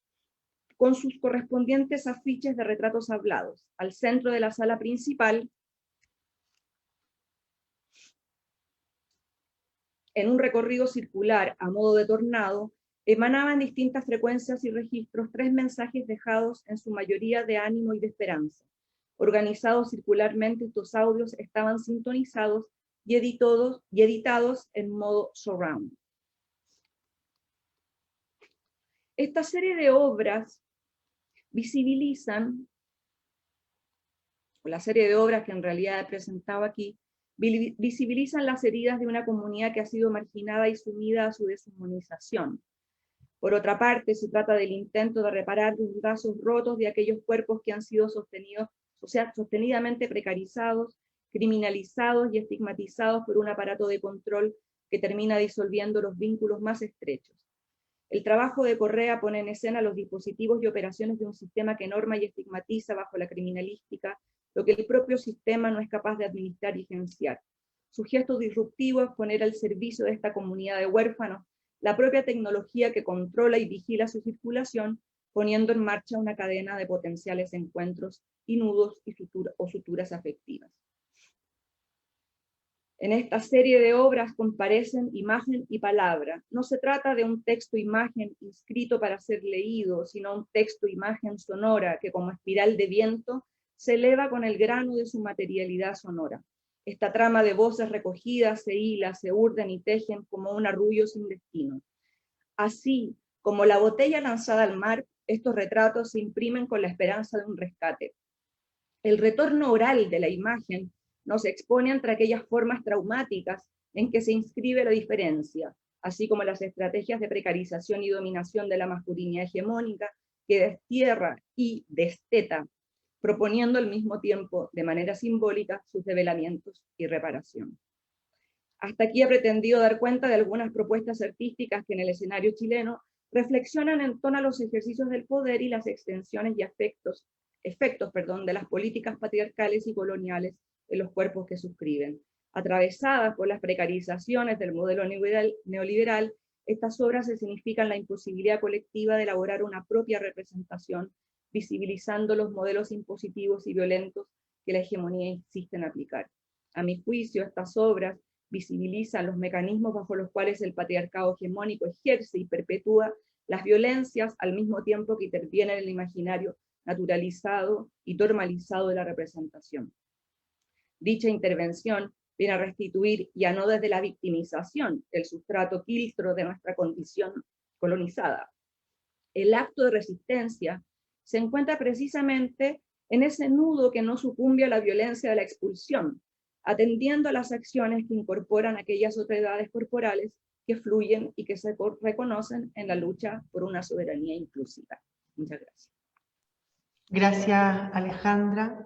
con sus correspondientes afiches de retratos hablados. Al centro de la sala principal, en un recorrido circular a modo de tornado, emanaban distintas frecuencias y registros 3 mensajes dejados en su mayoría de ánimo y de esperanza. Organizados circularmente, estos audios estaban sintonizados y editados en modo surround. Esta serie de obras visibilizan, o la serie de obras que en realidad he presentado aquí, visibilizan las heridas de una comunidad que ha sido marginada y sumida a su deshumanización. Por otra parte, se trata del intento de reparar los brazos rotos de aquellos cuerpos que han sido sostenidamente precarizados, criminalizados y estigmatizados por un aparato de control que termina disolviendo los vínculos más estrechos. El trabajo de Correa pone en escena los dispositivos y operaciones de un sistema que norma y estigmatiza bajo la criminalística lo que el propio sistema no es capaz de administrar y gerenciar. Su gesto disruptivo es poner al servicio de esta comunidad de huérfanos la propia tecnología que controla y vigila su circulación, poniendo en marcha una cadena de potenciales encuentros y nudos o suturas afectivas. En esta serie de obras comparecen imagen y palabra. No se trata de un texto-imagen inscrito para ser leído, sino un texto-imagen sonora que como espiral de viento se eleva con el grano de su materialidad sonora. Esta trama de voces recogidas se hila, se urden y tejen como un arrullo sin destino. Así como la botella lanzada al mar, estos retratos se imprimen con la esperanza de un rescate. El retorno oral de la imagen nos expone entre aquellas formas traumáticas en que se inscribe la diferencia, así como las estrategias de precarización y dominación de la masculinidad hegemónica que destierra y desteta, proponiendo al mismo tiempo, de manera simbólica, sus develamientos y reparación. Hasta aquí he pretendido dar cuenta de algunas propuestas artísticas que en el escenario chileno reflexionan en torno a los ejercicios del poder y las extensiones y efectos de las políticas patriarcales y coloniales en los cuerpos que suscriben. Atravesadas por las precarizaciones del modelo neoliberal, estas obras significan la imposibilidad colectiva de elaborar una propia representación, visibilizando los modelos impositivos y violentos que la hegemonía insiste en aplicar. A mi juicio, estas obras visibilizan los mecanismos bajo los cuales el patriarcado hegemónico ejerce y perpetúa las violencias al mismo tiempo que interviene en el imaginario naturalizado y normalizado de la representación. Dicha intervención viene a restituir, ya no desde la victimización, el sustrato quiltro de nuestra condición colonizada. El acto de resistencia se encuentra precisamente en ese nudo que no sucumbe a la violencia de la expulsión, atendiendo a las acciones que incorporan aquellas otredades corporales que fluyen y que se reconocen en la lucha por una soberanía inclusiva. Muchas gracias. Gracias, Alejandra.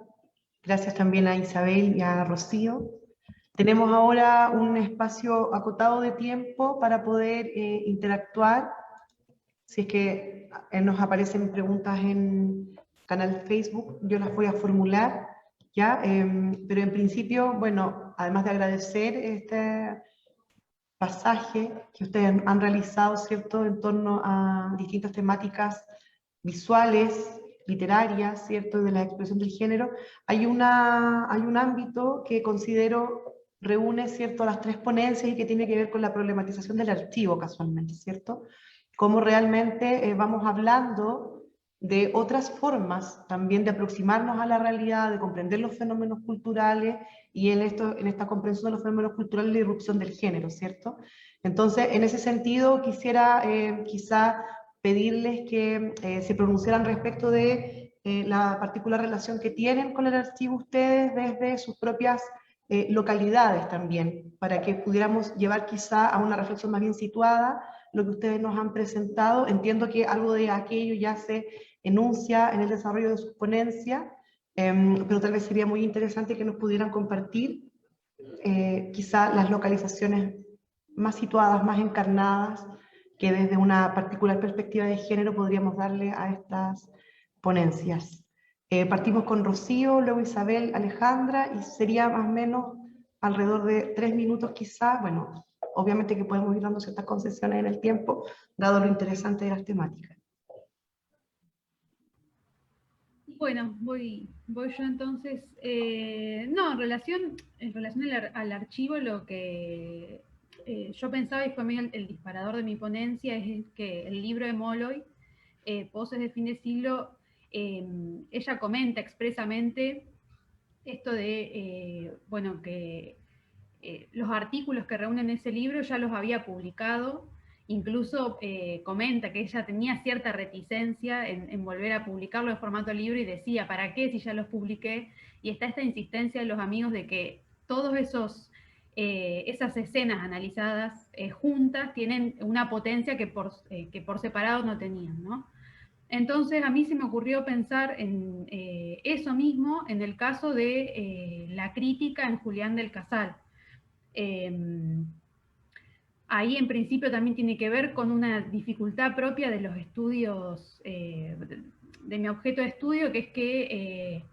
Gracias también a Isabel y a Rocío. Tenemos ahora un espacio acotado de tiempo para poder interactuar. Si es que nos aparecen preguntas en canal Facebook, yo las voy a formular, ¿ya? Pero en principio, bueno, además de agradecer este pasaje que ustedes han realizado, ¿cierto?, en torno a distintas temáticas visuales, literarias, ¿cierto?, de la expresión del género, hay un ámbito que considero reúne, ¿cierto?, las 3 ponencias y que tiene que ver con la problematización del archivo, casualmente, ¿cierto? Cómo realmente vamos hablando de otras formas también de aproximarnos a la realidad, de comprender los fenómenos culturales y en esta comprensión de los fenómenos culturales la irrupción del género, ¿cierto? Entonces, en ese sentido, quisiera quizá pedirles que se pronunciaran respecto de la particular relación que tienen con el archivo ustedes desde sus propias localidades también, para que pudiéramos llevar quizá a una reflexión más bien situada lo que ustedes nos han presentado. Entiendo que algo de aquello ya se enuncia en el desarrollo de su ponencia, pero tal vez sería muy interesante que nos pudieran compartir quizá las localizaciones más situadas, más encarnadas, que desde una particular perspectiva de género podríamos darle a estas ponencias. Partimos con Rocío, luego Isabel, Alejandra, y sería más o menos alrededor de 3 minutos quizá. Bueno, obviamente que podemos ir dando ciertas concesiones en el tiempo, dado lo interesante de las temáticas. Bueno, voy yo entonces. No, en relación al archivo, lo que yo pensaba, y fue medio el disparador de mi ponencia, es que el libro de Molloy, Poses de fin de siglo, ella comenta expresamente esto de, bueno, que los artículos que reúnen ese libro ya los había publicado. Incluso comenta que ella tenía cierta reticencia en volver a publicarlo en formato libro y decía, ¿para qué si ya los publiqué? Y está esta insistencia de los amigos de que todos esas escenas analizadas juntas tienen una potencia que por separado no tenían, ¿no? Entonces a mí se me ocurrió pensar en eso mismo en el caso de la crítica en Julián del Casal. Ahí en principio también tiene que ver con una dificultad propia de los estudios, de mi objeto de estudio, que es que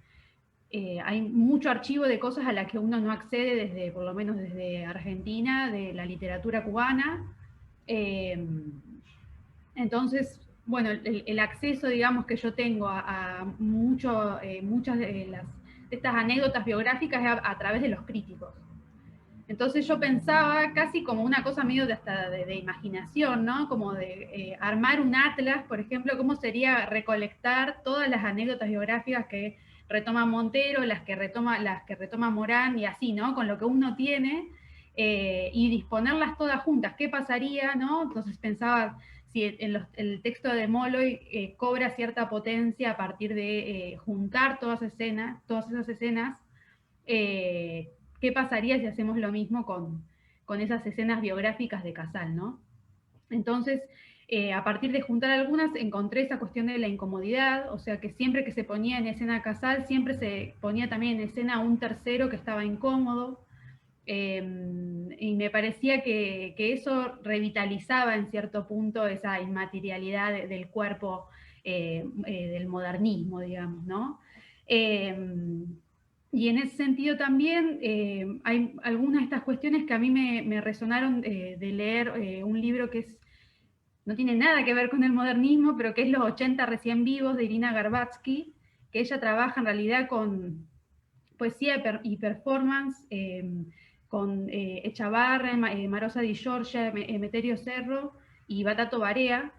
hay mucho archivo de cosas a las que uno no accede, por lo menos desde Argentina, de la literatura cubana. Entonces, bueno, el acceso, digamos, que yo tengo a muchas de estas anécdotas biográficas es a través de los críticos. Entonces yo pensaba casi como una cosa medio de imaginación, ¿no? Como de armar un atlas, por ejemplo, cómo sería recolectar todas las anécdotas biográficas que retoma Montero, las que retoma Morán, y así, ¿no? Con lo que uno tiene, y disponerlas todas juntas. ¿Qué pasaría, no? Entonces pensaba si el texto de Molloy cobra cierta potencia a partir de juntar todas esas escenas. ¿Qué pasaría si hacemos lo mismo con esas escenas biográficas de Casal, ¿no? Entonces, a partir de juntar algunas, encontré esa cuestión de la incomodidad, o sea que siempre que se ponía en escena Casal, siempre se ponía también en escena un tercero que estaba incómodo, y me parecía que eso revitalizaba en cierto punto esa inmaterialidad del cuerpo del modernismo, digamos, ¿no? Y en ese sentido también hay algunas de estas cuestiones que a mí me resonaron de leer un libro que no tiene nada que ver con el modernismo, pero que es Los 80 recién vivos, de Irina Garbatsky, que ella trabaja en realidad con poesía y performance, con Echavarre, Marosa Di Giorgia, Emeterio Cerro y Batato Barea,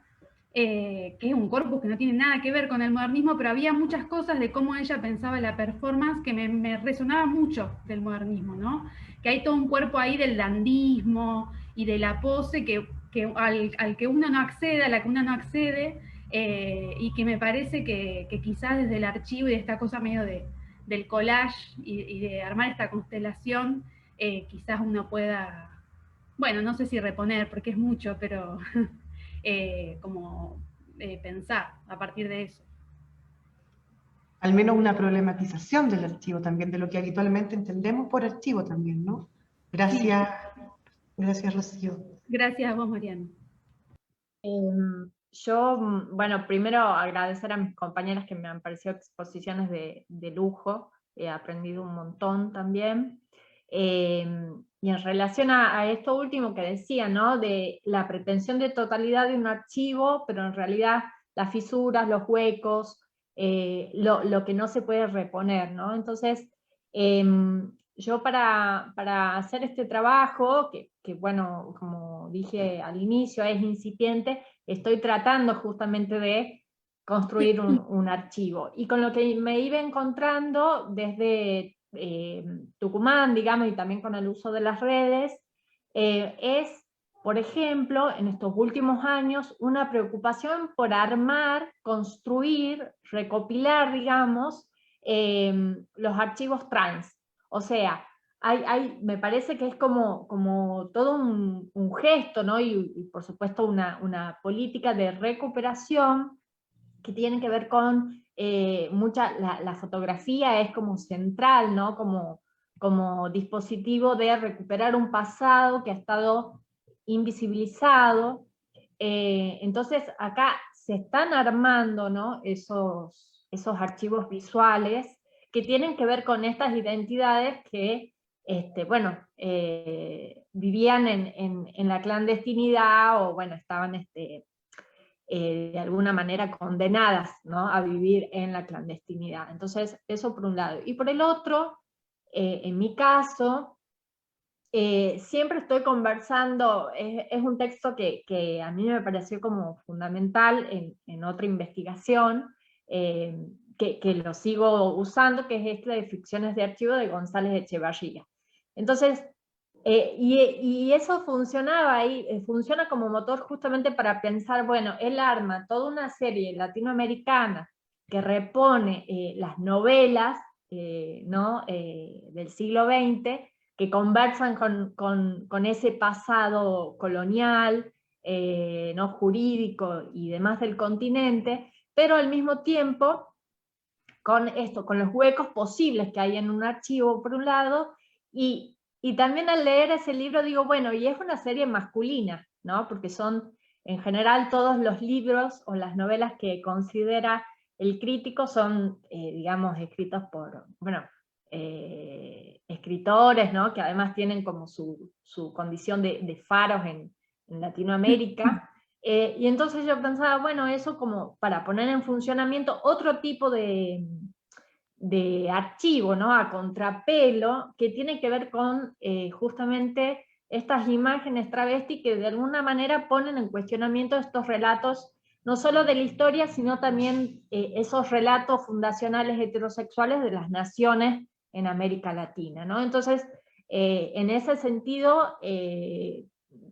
que es un corpus que no tiene nada que ver con el modernismo, pero había muchas cosas de cómo ella pensaba la performance que me resonaba mucho del modernismo, ¿no? Que hay todo un cuerpo ahí del dandismo y de la pose al que uno no accede, a la que uno no accede, y que me parece que quizás desde el archivo y de esta cosa medio del collage y de armar esta constelación, quizás uno pueda, bueno, no sé si reponer, porque es mucho, pero pensar a partir de eso. Al menos una problematización del archivo también, de lo que habitualmente entendemos por archivo también, ¿no? Gracias, sí. Gracias, Rocío. Gracias a vos, Mariana. Yo, bueno, primero agradecer a mis compañeras que me han parecido exposiciones de lujo, he aprendido un montón también. Y en relación a esto último que decía, ¿no? De la pretensión de totalidad de un archivo, pero en realidad las fisuras, los huecos, lo que no se puede reponer, ¿no? Entonces, yo para hacer este trabajo, que bueno, como dije al inicio, es incipiente, estoy tratando justamente de construir un archivo. Y con lo que me iba encontrando desde Tucumán, digamos, y también con el uso de las redes, es, por ejemplo, en estos últimos años, una preocupación por armar, construir, recopilar, digamos, los archivos trans. O sea, me parece que es como todo un gesto, ¿no? Y por supuesto una política de recuperación que tiene que ver con la fotografía es como central, ¿no? Como dispositivo de recuperar un pasado que ha estado invisibilizado. Entonces acá se están armando, ¿no? esos archivos visuales que tienen que ver con estas identidades que bueno, vivían en la clandestinidad o bueno, estaban de alguna manera condenadas, ¿no? a vivir en la clandestinidad. Entonces, eso por un lado. Y por el otro, en mi caso, siempre estoy conversando, es un texto que a mí me pareció como fundamental en otra investigación, que lo sigo usando, que es este de Ficciones de Archivo de González Echevarría. Entonces, y eso funcionaba ahí, funciona como motor justamente para pensar, bueno, él arma toda una serie latinoamericana que repone las novelas ¿no? Del siglo XX, que conversan con ese pasado colonial, ¿no? jurídico y demás del continente, pero al mismo tiempo con los huecos posibles que hay en un archivo, por un lado, y también al leer ese libro digo, bueno, y es una serie masculina, ¿no? Porque son, en general, todos los libros o las novelas que considera el crítico son, digamos, escritos por, bueno, escritores, ¿no? Que además tienen como su condición de faros en Latinoamérica. Y entonces yo pensaba, bueno, eso como para poner en funcionamiento otro tipo de archivo, ¿no? A contrapelo, que tiene que ver con justamente estas imágenes travesti que de alguna manera ponen en cuestionamiento estos relatos, no solo de la historia, sino también esos relatos fundacionales heterosexuales de las naciones en América Latina, ¿no? Entonces, en ese sentido,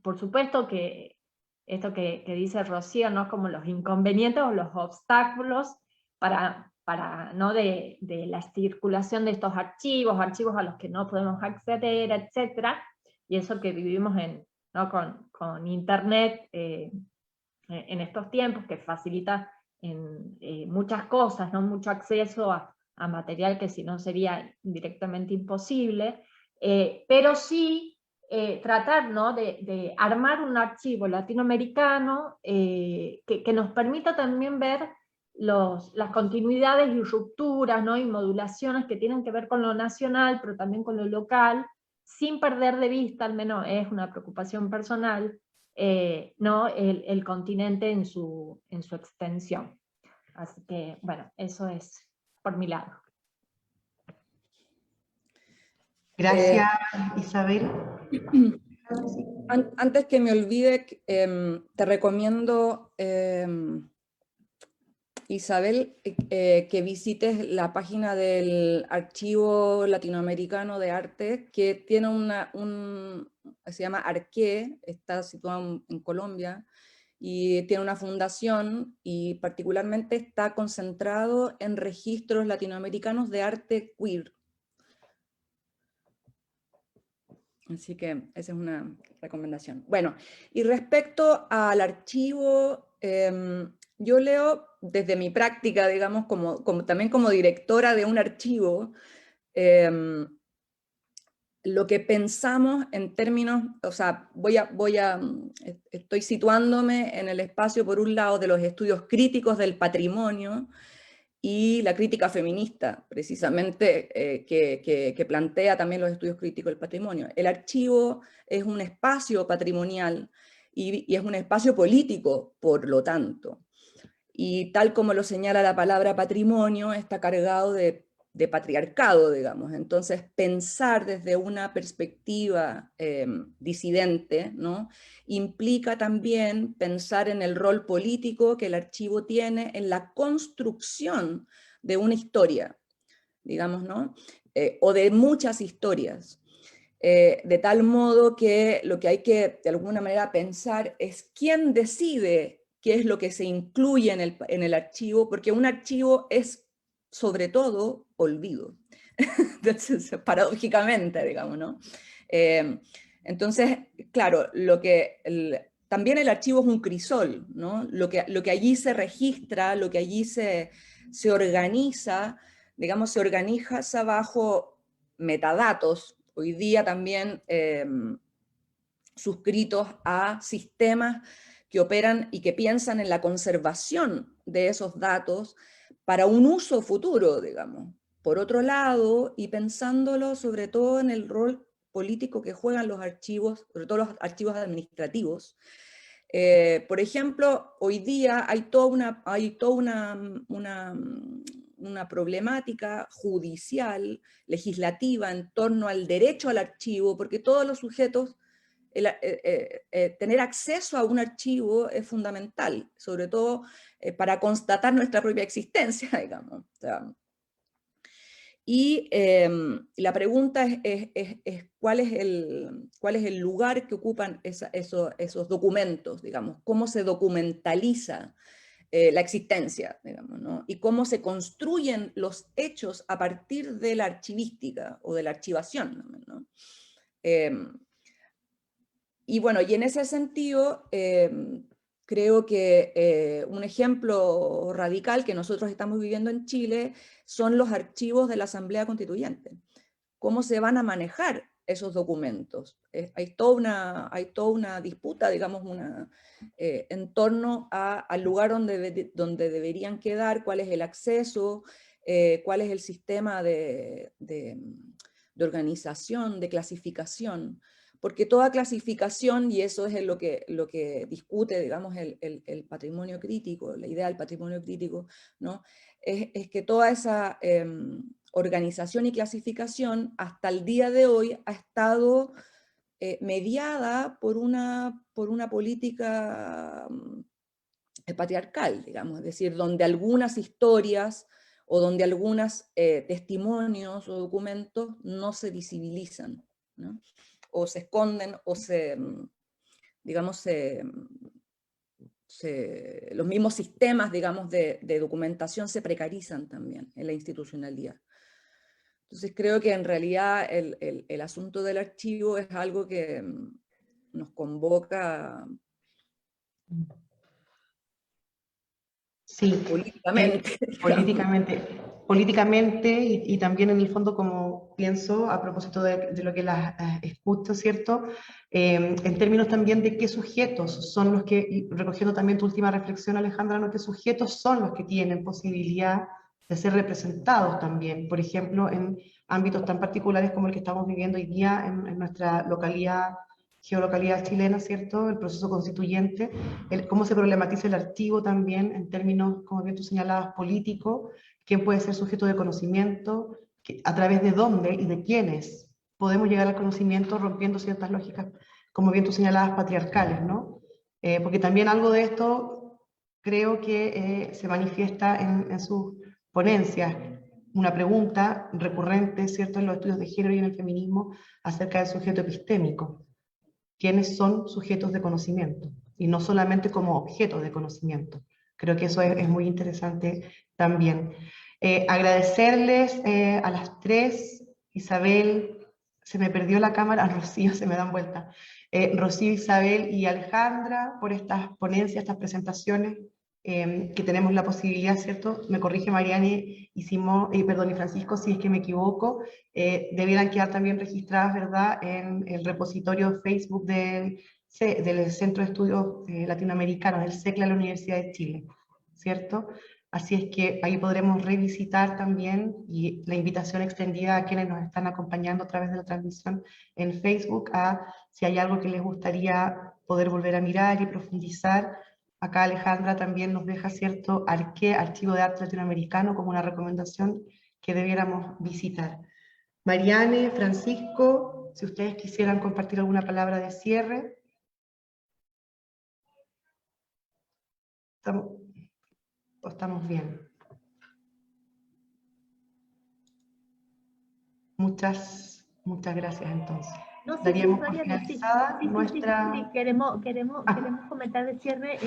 por supuesto que esto que dice Rocío, ¿no? Como los inconvenientes o los obstáculos para ¿no? de la circulación de estos archivos a los que no podemos acceder, etc. Y eso que vivimos ¿no? con Internet en estos tiempos, que facilita muchas cosas, ¿no? mucho acceso a material que si no sería directamente imposible, pero sí tratar, ¿no? de armar un archivo latinoamericano que nos permita también ver las continuidades y rupturas, ¿no? y modulaciones que tienen que ver con lo nacional, pero también con lo local, sin perder de vista, al menos es una preocupación personal, ¿no? el continente en su extensión. Así que, bueno, eso es por mi lado. Gracias, Isabel. Antes que me olvide, te recomiendo, Isabel, que visites la página del Archivo Latinoamericano de Arte, que tiene se llama Arqué, está situado en Colombia, y tiene una fundación, y particularmente está concentrado en registros latinoamericanos de arte queer. Así que esa es una recomendación. Bueno, y respecto al archivo, yo leo desde mi práctica, digamos, también como directora de un archivo, lo que pensamos en términos, o sea, estoy situándome en el espacio, por un lado, de los estudios críticos del patrimonio, y la crítica feminista, precisamente, que plantea también los estudios críticos del patrimonio. El archivo es un espacio patrimonial y es un espacio político, por lo tanto. Y tal como lo señala la palabra patrimonio, está cargado de patriarcado, digamos. Entonces, pensar desde una perspectiva disidente, ¿no? implica también pensar en el rol político que el archivo tiene en la construcción de una historia, digamos, ¿no? O de muchas historias. De tal modo que lo que hay que, de alguna manera, pensar es quién decide qué es lo que se incluye en el archivo, porque un archivo es, sobre todo, olvido. Entonces, paradójicamente, digamos, ¿no? Entonces, claro, también el archivo es un crisol, ¿no? Lo que allí se registra, lo que allí se organiza, digamos, se organiza bajo metadatos, hoy día también suscritos a sistemas que operan y que piensan en la conservación de esos datos para un uso futuro, digamos. Por otro lado, y pensándolo sobre todo en el rol político que juegan los archivos, sobre todo los archivos administrativos. Por ejemplo, hoy día hay toda una problemática judicial, legislativa, en torno al derecho al archivo, porque todos los sujetos, tener acceso a un archivo es fundamental, sobre todo para constatar nuestra propia existencia, digamos. O sea, y la pregunta es ¿cuál es el lugar que ocupan esos documentos, digamos? ¿Cómo se documentaliza la existencia, digamos, ¿no? Y cómo se construyen los hechos a partir de la archivística o de la archivación, ¿no? Y bueno, y en ese sentido, creo que un ejemplo radical que nosotros estamos viviendo en Chile son los archivos de la Asamblea Constituyente. ¿Cómo se van a manejar esos documentos? Hay toda una disputa, digamos, en torno al lugar donde deberían quedar, cuál es el acceso, cuál es el sistema de organización, de clasificación. Porque toda clasificación, y eso es lo que discute, digamos, el patrimonio crítico, la idea del patrimonio crítico, ¿no? Es que toda esa organización y clasificación hasta el día de hoy ha estado mediada por una política patriarcal, digamos, es decir, donde algunas historias o donde algunos testimonios o documentos no se visibilizan, ¿no? O se esconden, o digamos, los mismos sistemas, digamos, de documentación se precarizan también en la institucionalidad. Entonces creo que en realidad el asunto del archivo es algo que nos convoca Sí, políticamente. políticamente y también en el fondo, como pienso a propósito de lo que las escucho, ¿cierto? En términos también de qué sujetos son los que, y recogiendo también tu última reflexión, Alejandra, ¿no? ¿Qué sujetos son los que tienen posibilidad de ser representados también? Por ejemplo, en ámbitos tan particulares como el que estamos viviendo hoy día en nuestra geolocalidad chilena, ¿cierto? El proceso constituyente, cómo se problematiza el archivo también en términos, como bien tú señalabas, políticos, quién puede ser sujeto de conocimiento, a través de dónde y de quiénes podemos llegar al conocimiento rompiendo ciertas lógicas, como bien tú señalabas, patriarcales, ¿no? Porque también algo de esto creo que se manifiesta en sus ponencias, una pregunta recurrente, ¿cierto?, en los estudios de género y en el feminismo acerca del sujeto epistémico. ¿Quiénes son sujetos de conocimiento? Y no solamente como objetos de conocimiento. Creo que eso es muy interesante también. Agradecerles a las tres, Isabel, se me perdió la cámara, Rocío, se me dan vuelta. Rocío, Isabel y Alejandra por estas ponencias, estas presentaciones que tenemos la posibilidad, ¿cierto? Me corrige Mariane y y Francisco si es que me equivoco, debieran quedar también registradas, ¿verdad?, en el repositorio Facebook del Centro de Estudios Latinoamericanos, del CECLA de la Universidad de Chile, ¿cierto? Así es que ahí podremos revisitar también, y la invitación extendida a quienes nos están acompañando a través de la transmisión en Facebook, a si hay algo que les gustaría poder volver a mirar y profundizar. Acá Alejandra también nos deja, ¿cierto?, Archivo de Arte Latinoamericano como una recomendación que debiéramos visitar. Mariane, Francisco, si ustedes quisieran compartir alguna palabra de cierre. Estamos bien. Muchas gracias entonces. No sé Daríamos si, por Mariana, finalizada nuestra... queremos comentar de cierre.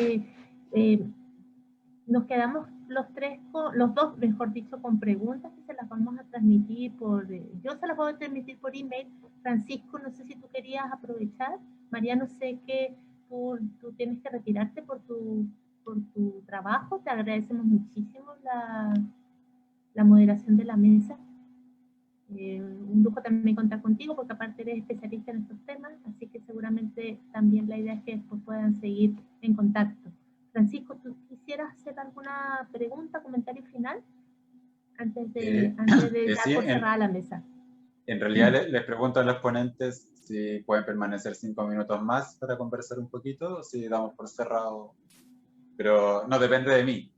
nos quedamos los dos, mejor dicho, con preguntas que se las vamos a transmitir yo se las voy a transmitir por email. Francisco, no sé si tú querías aprovechar. Mariano, sé que tú tienes que retirarte por tu trabajo. Te agradecemos muchísimo la moderación de la mesa. Un lujo también contar contigo, porque aparte eres especialista en estos temas, así que seguramente también la idea es que después puedan seguir en contacto. Francisco, ¿tú quisieras hacer alguna pregunta, comentario final? Antes de dar sí, por cerrada la mesa. En realidad les pregunto a los ponentes si pueden permanecer 5 minutos más para conversar un poquito, o si damos por cerrado, pero no depende de mí.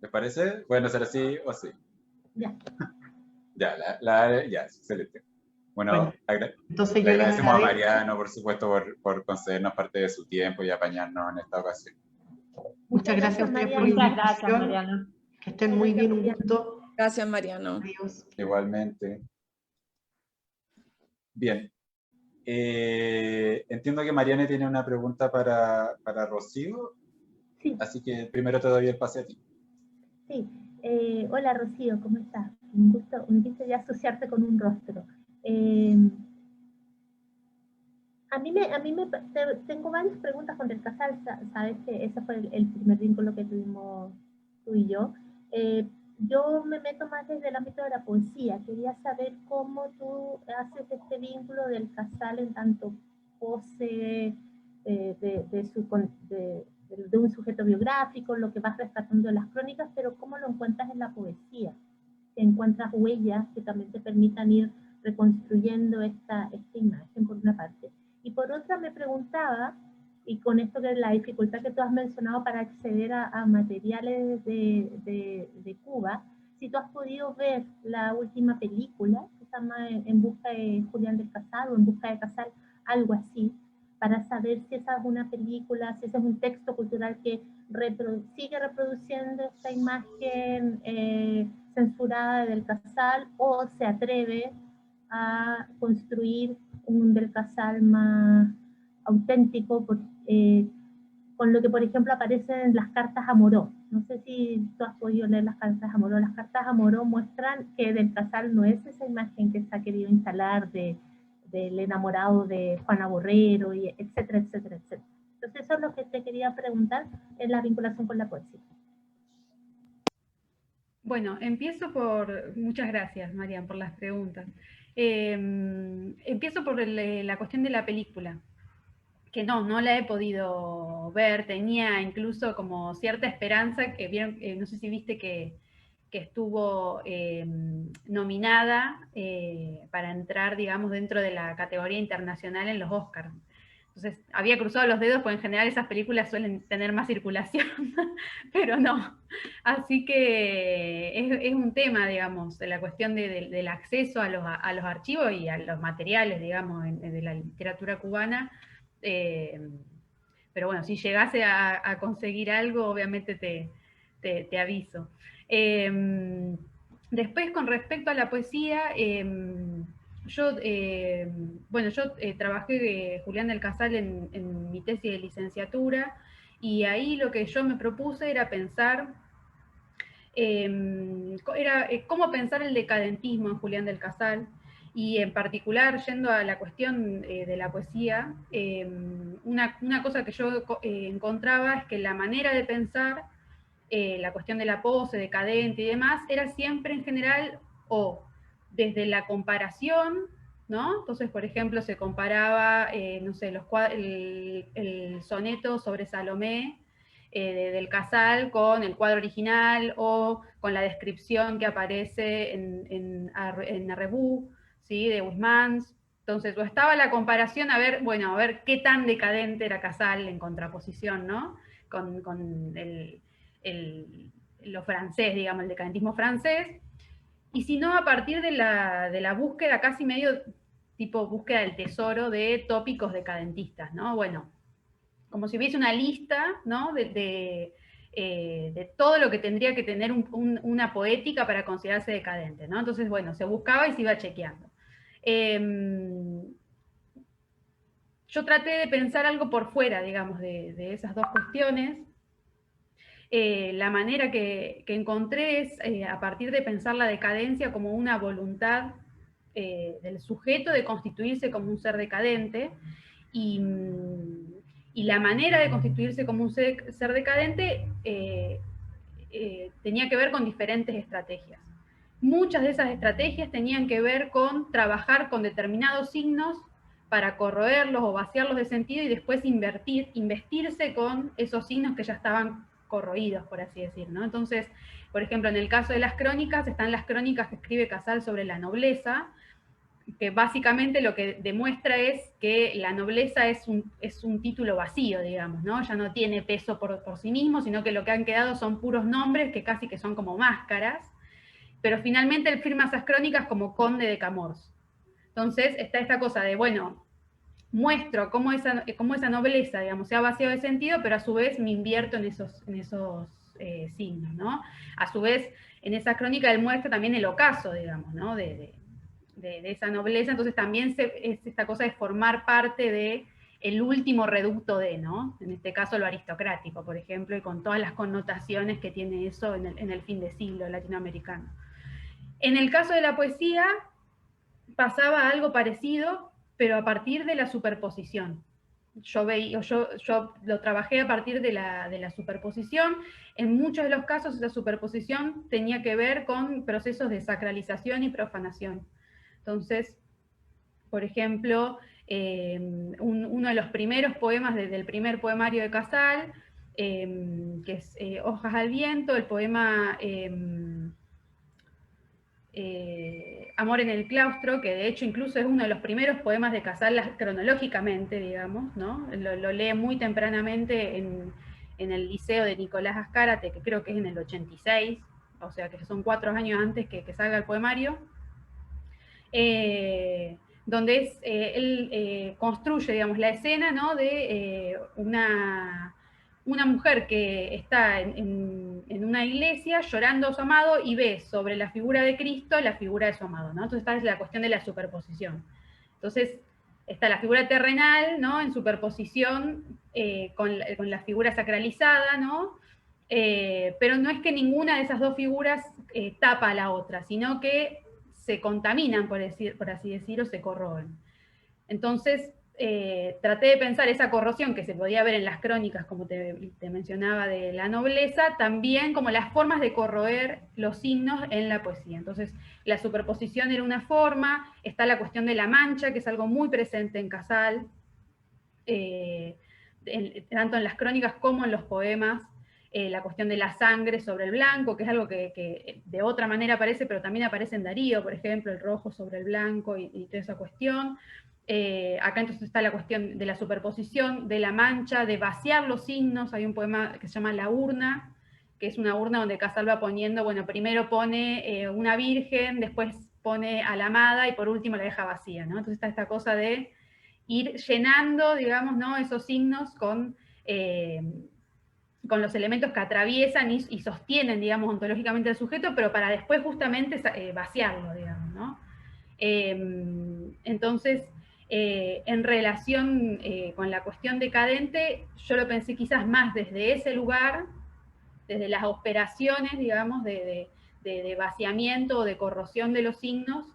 ¿Les parece? ¿Pueden hacer así o sí? Ya. Ya, excelente. Bueno, entonces le yo les agradecemos a agradezco. Mariano, por supuesto, por concedernos parte de su tiempo y apañarnos en esta ocasión. Muchas gracias a ustedes por la Muchas gracias, invitación. Mariano. Que estén muy bien, un gusto. Gracias, Mariano. Adiós. Igualmente. Bien. Entiendo que Mariana tiene una pregunta para Rocío. Sí. Así que primero te doy el pase a ti. Sí. Hola, Rocío, ¿cómo estás? Un gusto ya asociarte con un rostro. Tengo varias preguntas con el casal. Sabes que ese fue el primer vínculo que tuvimos tú y yo. Yo me meto más desde el ámbito de la poesía. Quería saber cómo tú haces este vínculo del casal en tanto pose de un sujeto biográfico, lo que vas rescatando de las crónicas, pero cómo lo encuentras en la poesía. Si encuentras huellas que también te permitan ir reconstruyendo esta imagen, por una parte. Y por otra me preguntaba, y con esto de la dificultad que tú has mencionado para acceder a materiales de Cuba, si tú has podido ver la última película, que se llama En busca de Julián del Casal, o En busca de Casal, algo así, para saber si esa es una película, si ese es un texto cultural que sigue reproduciendo esta imagen censurada del Casal, o se atreve a construir un del Casal más auténtico, con lo que, por ejemplo, aparecen en las cartas a Moró. No sé si tú has podido leer las cartas a Moró. Las cartas a Moró muestran que del Casal no es esa imagen que se ha querido instalar del enamorado de Juana Borrero, y etcétera, etcétera, etcétera. Entonces eso es lo que te quería preguntar en la vinculación con la poesía. Bueno, muchas gracias, Marian, por las preguntas. Empiezo por la cuestión de la película, que no la he podido ver. Tenía incluso como cierta esperanza, que vieron, no sé si viste que estuvo nominada para entrar, digamos, dentro de la categoría internacional en los Oscars. Entonces, había cruzado los dedos, porque en general esas películas suelen tener más circulación, pero no. Así que es un tema, digamos, de la cuestión del acceso a los archivos y a los materiales, digamos, de la literatura cubana. Pero bueno, si llegase a conseguir algo, obviamente te aviso. Después, con respecto a la poesía, yo trabajé de Julián del Casal en mi tesis de licenciatura, y ahí lo que yo me propuse era pensar, cómo pensar el decadentismo en Julián del Casal, y en particular, yendo a la cuestión de la poesía, una cosa que yo encontraba es que la manera de pensar la cuestión de la pose, decadente y demás, era siempre en general o desde la comparación, ¿no? Entonces, por ejemplo, se comparaba, no sé, el soneto sobre Salomé del Casal con el cuadro original, o con la descripción que aparece en Arrebú, ¿sí? De Huysmans. Entonces, o estaba la comparación a ver qué tan decadente era Casal en contraposición, ¿no? Con lo francés, digamos, el decadentismo francés, y si no, a partir de la búsqueda casi medio tipo búsqueda del tesoro de tópicos decadentistas, ¿no? Bueno, como si hubiese una lista, ¿no? de todo lo que tendría que tener una poética para considerarse decadente, ¿no? Entonces, bueno, se buscaba y se iba chequeando. Yo traté de pensar algo por fuera, digamos, de esas dos cuestiones. la manera que encontré es a partir de pensar la decadencia como una voluntad del sujeto de constituirse como un ser decadente, y la manera de constituirse como un ser decadente tenía que ver con diferentes estrategias. Muchas de esas estrategias tenían que ver con trabajar con determinados signos para corroerlos o vaciarlos de sentido y después investirse con esos signos que ya estaban corroídos, por así decir, ¿no? Entonces, por ejemplo, en el caso de las crónicas, están las crónicas que escribe Casal sobre la nobleza, que básicamente lo que demuestra es que la nobleza es un título vacío, digamos, ¿no? Ya no tiene peso por sí mismo, sino que lo que han quedado son puros nombres que casi que son como máscaras, pero finalmente él firma esas crónicas como conde de Camors. Entonces está esta cosa de, bueno, muestro cómo esa nobleza, digamos, se ha vaciado de sentido, pero a su vez me invierto en esos signos, ¿no? A su vez, en esa crónica él muestra también el ocaso, digamos, ¿no? De esa nobleza, entonces también es esta cosa de formar parte de el último reducto de, ¿no? En este caso lo aristocrático, por ejemplo, y con todas las connotaciones que tiene eso en el fin de siglo latinoamericano. En el caso de la poesía pasaba algo parecido, pero a partir de la superposición. Yo lo trabajé a partir de la superposición. En muchos de los casos esa superposición tenía que ver con procesos de sacralización y profanación. Entonces, por ejemplo, uno de los primeros poemas del primer poemario de Casal, que es Hojas al viento, el poema Amor en el claustro, que de hecho incluso es uno de los primeros poemas de Casal cronológicamente, digamos, ¿no? Lo lee muy tempranamente en el liceo de Nicolás Azcárate, que creo que es en el 86, o sea que son 4 años antes que salga el poemario. Donde él construye, digamos, la escena, ¿no? De una mujer que está en una iglesia llorando a su amado y ve sobre la figura de Cristo la figura de su amado, ¿no? Entonces está la cuestión de la superposición. Entonces está la figura terrenal, ¿no? En superposición con la figura sacralizada, ¿no? Pero no es que ninguna de esas dos figuras tapa a la otra, sino que se contaminan, por así decirlo, se corroen. Entonces, traté de pensar esa corrosión que se podía ver en las crónicas, como te mencionaba, de la nobleza, también como las formas de corroer los signos en la poesía. Entonces, la superposición era una forma, está la cuestión de la mancha, que es algo muy presente en Casal, tanto en las crónicas como en los poemas. La cuestión de la sangre sobre el blanco, que es algo que de otra manera aparece, pero también aparece en Darío, por ejemplo, el rojo sobre el blanco y toda esa cuestión. Acá entonces está la cuestión de la superposición, de la mancha, de vaciar los signos. Hay un poema que se llama La urna, que es una urna donde Casal va poniendo, bueno, primero pone una virgen, después pone a la amada y por último la deja vacía, ¿no? Entonces está esta cosa de ir llenando, digamos, ¿no? Esos signos con los elementos que atraviesan y sostienen, digamos, ontológicamente al sujeto, pero para después justamente vaciarlo, digamos, ¿no? Entonces, en relación con la cuestión decadente, yo lo pensé quizás más desde ese lugar, desde las operaciones, digamos, de vaciamiento o de corrosión de los signos,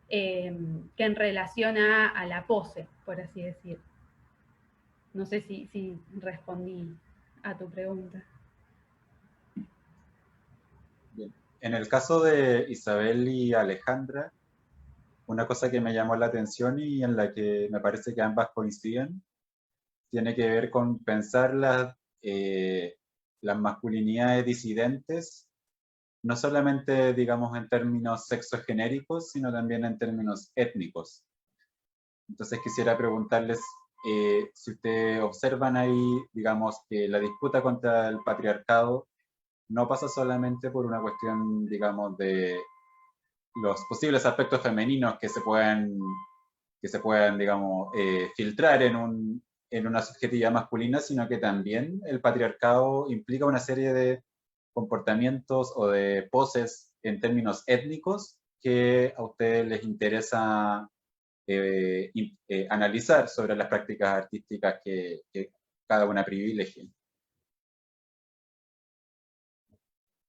que en relación a la pose, por así decir. No sé si respondí a tu pregunta. Bien. En el caso de Isabel y Alejandra, una cosa que me llamó la atención y en la que me parece que ambas coinciden, tiene que ver con pensar las masculinidades disidentes, no solamente, digamos, en términos sexogenéricos, sino también en términos étnicos. Entonces quisiera preguntarles si ustedes observan ahí, digamos, que la disputa contra el patriarcado no pasa solamente por una cuestión, digamos, de los posibles aspectos femeninos que se puedan, digamos, filtrar en una subjetividad masculina, sino que también el patriarcado implica una serie de comportamientos o de poses en términos étnicos que a ustedes les interesa analizar sobre las prácticas artísticas que cada una privilegia.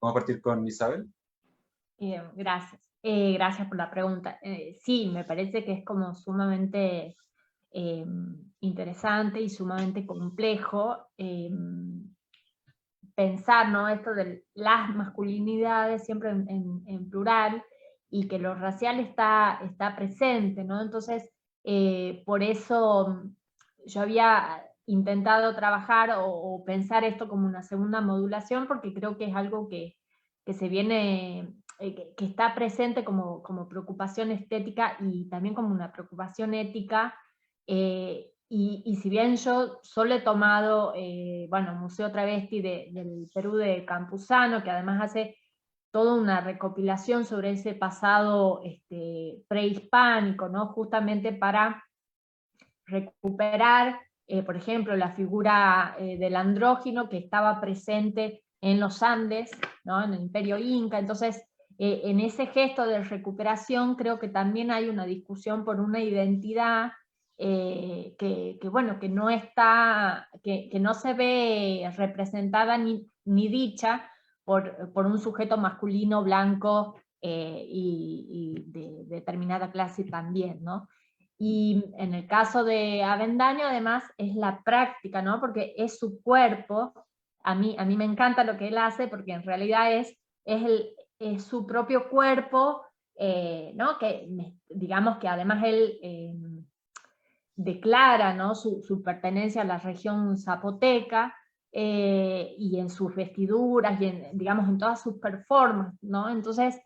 Vamos a partir con Isabel. Gracias. Gracias por la pregunta. Sí, me parece que es como sumamente interesante y sumamente complejo pensar, ¿no?, esto de las masculinidades siempre en plural, y que lo racial está presente, ¿no? Entonces, por eso yo había intentado trabajar o pensar esto como una segunda modulación, porque creo que es algo que se viene, que está presente como preocupación estética y también como una preocupación ética, y si bien yo solo he tomado, bueno, Museo Travesti del Perú de Campuzano, que además hace toda una recopilación sobre ese pasado prehispánico, ¿no?, justamente para recuperar, por ejemplo, la figura del andrógino que estaba presente en los Andes, ¿no?, en el Imperio Inca. Entonces, en ese gesto de recuperación creo que también hay una discusión por una identidad bueno, que no está, que no se ve representada ni dicha por un sujeto masculino blanco y de determinada clase también, ¿no? Y en el caso de Avendaño, además, es la práctica, ¿no?, porque es su cuerpo. A mí me encanta lo que él hace, porque en realidad es su propio cuerpo, ¿no?, que digamos que además él declara, ¿no?, su pertenencia a la región zapoteca, y en sus vestiduras, y digamos, en todas sus performances, ¿no? Entonces,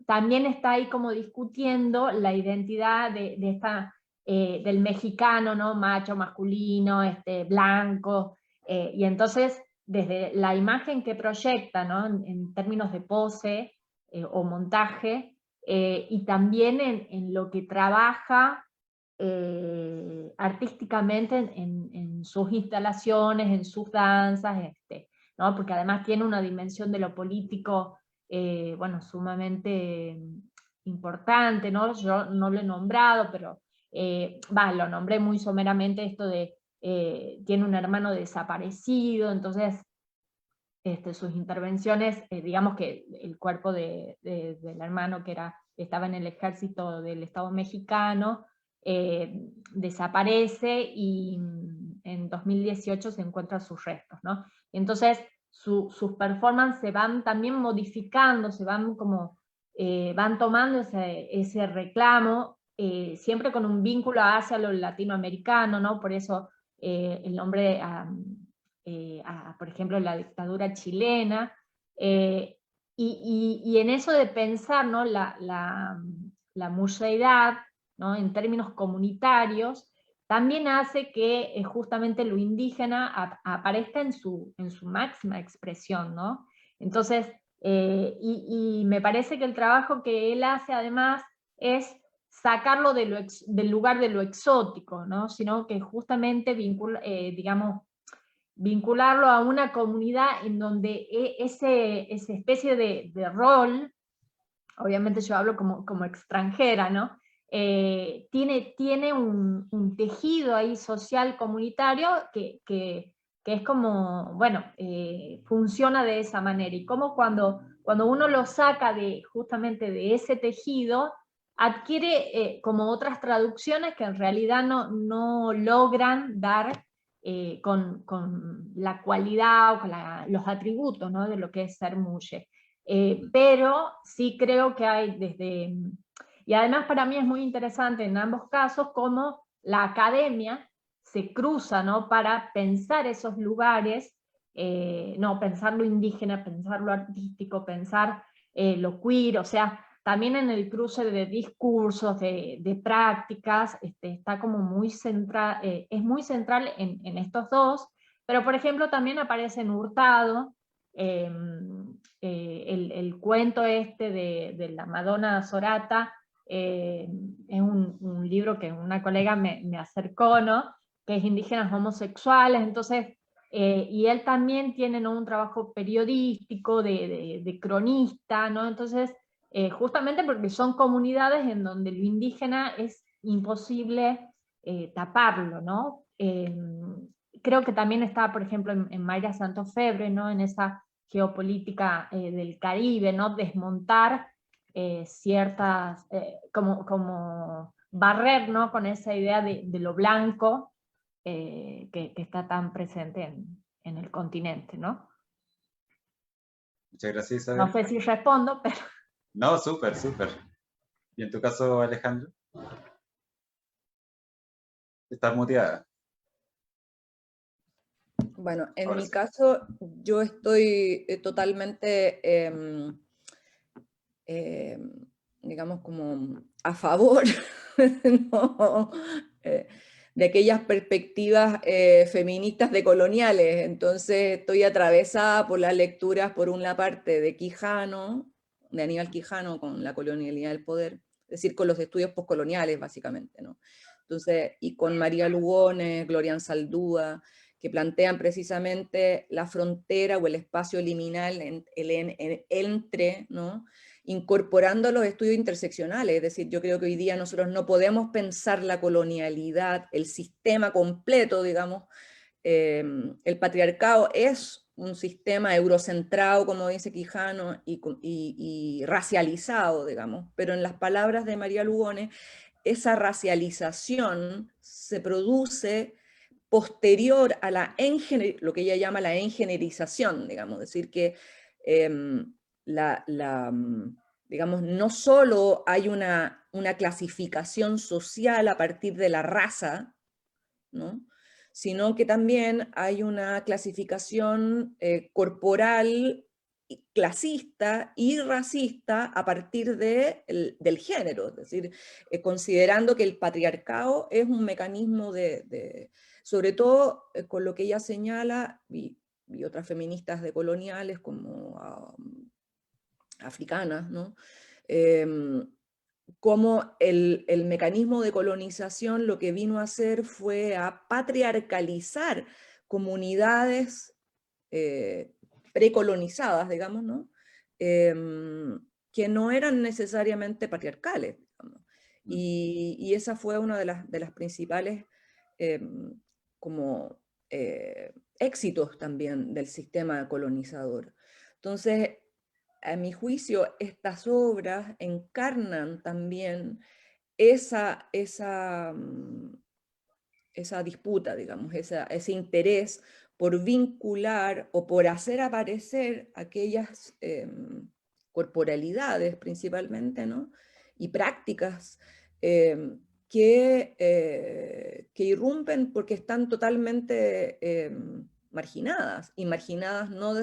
también está ahí como discutiendo la identidad del mexicano, ¿no?, macho, masculino, blanco, y entonces, desde la imagen que proyecta, ¿no?, en términos de pose o montaje, y también en lo que trabaja artísticamente en sus instalaciones, en sus danzas, ¿no?, porque además tiene una dimensión de lo político, bueno, sumamente importante, ¿no? Yo no lo he nombrado, pero lo nombré muy someramente, esto de tiene un hermano desaparecido. Entonces sus intervenciones, digamos que el cuerpo del hermano que estaba en el ejército del Estado mexicano, desaparece, y en 2018 se encuentran sus restos, ¿no? Entonces sus performances se van también modificando, se van como, van tomando ese reclamo, siempre con un vínculo hacia lo latinoamericano, ¿no? Por eso el nombre por ejemplo, la dictadura chilena, y en eso de pensar, ¿no?, la museidad, ¿no?, en términos comunitarios, también hace que justamente lo indígena aparezca en su máxima expresión, ¿no? Entonces, y me parece que el trabajo que él hace además es sacarlo del lugar de lo exótico, ¿no?, sino que justamente digamos, vincularlo a una comunidad en donde esa especie de rol, obviamente yo hablo como extranjera, ¿no?, tiene un tejido ahí social comunitario que es como, bueno, funciona de esa manera, y como cuando uno lo saca justamente de ese tejido, adquiere como otras traducciones que en realidad no logran dar con la cualidad o con los atributos, ¿no?, de lo que es ser mujer. Pero sí creo que hay y además para mí es muy interesante en ambos casos cómo la academia se cruza, ¿no?, para pensar esos lugares, no, pensar lo indígena, pensar lo artístico, pensar lo queer, o sea, también en el cruce de discursos, de prácticas, está como muy central, es muy central en estos dos, pero por ejemplo también aparece en Hurtado, el cuento de la Madonna Zorata, es un libro que una colega me acercó, ¿no?, que es Indígenas Homosexuales. Entonces, y él también tiene, ¿no?, un trabajo periodístico de cronista, ¿no? Entonces, justamente porque son comunidades en donde lo indígena es imposible taparlo, ¿no? Creo que también está, por ejemplo, en Mayra Santofebre, ¿no?, en esa geopolítica del Caribe, ¿no? Desmontar ciertas, como barrer, ¿no? Con esa idea de lo blanco que está tan presente en el continente, ¿no? Muchas gracias, No Isabel. sé si respondo, pero... No, súper, súper. ¿Y en tu caso, Alejandro? ¿Estás muteada? Bueno, en Ahora mi sí. caso, yo estoy totalmente, digamos, como a favor ¿no? De aquellas perspectivas feministas decoloniales. Entonces, estoy atravesada por las lecturas, por una parte, de Quijano, de Aníbal Quijano, con la colonialidad del poder, es decir, con los estudios postcoloniales, básicamente, ¿no? Entonces, y con María Lugones, Gloria Saldúa, que plantean precisamente la frontera o el espacio liminal entre, ¿no? Incorporando los estudios interseccionales. Es decir, yo creo que hoy día nosotros no podemos pensar la colonialidad, el sistema completo, digamos. El patriarcado es un sistema eurocentrado, como dice Quijano, y racializado, digamos, pero en las palabras de María Lugones, esa racialización se produce posterior a lo que ella llama la engenerización, digamos, es decir, que digamos, no solo hay una clasificación social a partir de la raza, ¿no? Sino que también hay una clasificación corporal clasista y racista a partir del género, es decir, considerando que el patriarcado es un mecanismo sobre todo con lo que ella señala, y otras feministas decoloniales como africanas, ¿no? Como el mecanismo de colonización lo que vino a hacer fue a patriarcalizar comunidades precolonizadas, digamos, ¿no? Que no eran necesariamente patriarcales, digamos. Y esa fue una de las principales como éxitos también del sistema colonizador. Entonces, a mi juicio, estas obras encarnan también esa disputa, digamos, ese interés por vincular o por hacer aparecer aquellas corporalidades principalmente, ¿no? Y prácticas que irrumpen porque están totalmente marginadas, y marginadas no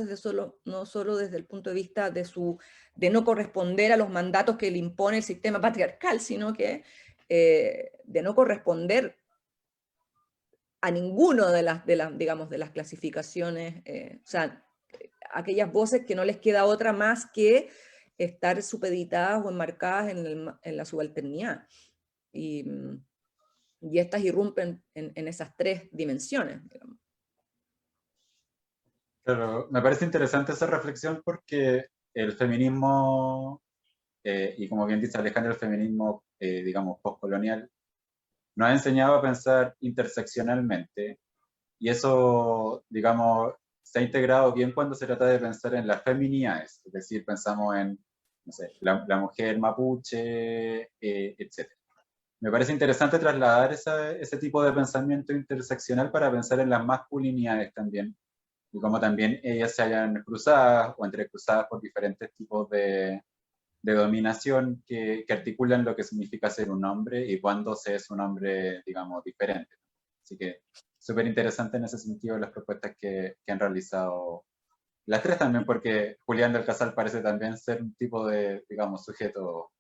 solo desde el punto de vista de no corresponder a los mandatos que le impone el sistema patriarcal, sino que de no corresponder a ninguno digamos, de las clasificaciones, o sea, aquellas voces que no les queda otra más que estar supeditadas o enmarcadas en la subalternidad. Y estas irrumpen en esas tres dimensiones, digamos. Claro, me parece interesante esa reflexión porque el feminismo, y como bien dice Alejandro, el feminismo, digamos, postcolonial, nos ha enseñado a pensar interseccionalmente, y eso, digamos, se ha integrado bien cuando se trata de pensar en las feminidades, es decir, pensamos en, no sé, la mujer mapuche, etc. Me parece interesante trasladar ese tipo de pensamiento interseccional para pensar en las masculinidades también, y cómo también ellas se hayan cruzadas o entrecruzadas por diferentes tipos de dominación que articulan lo que significa ser un hombre y cuándo se es un hombre, digamos, diferente. Así que súper interesante en ese sentido las propuestas que han realizado las tres también, porque Julián del Casal parece también ser un tipo de, digamos, sujeto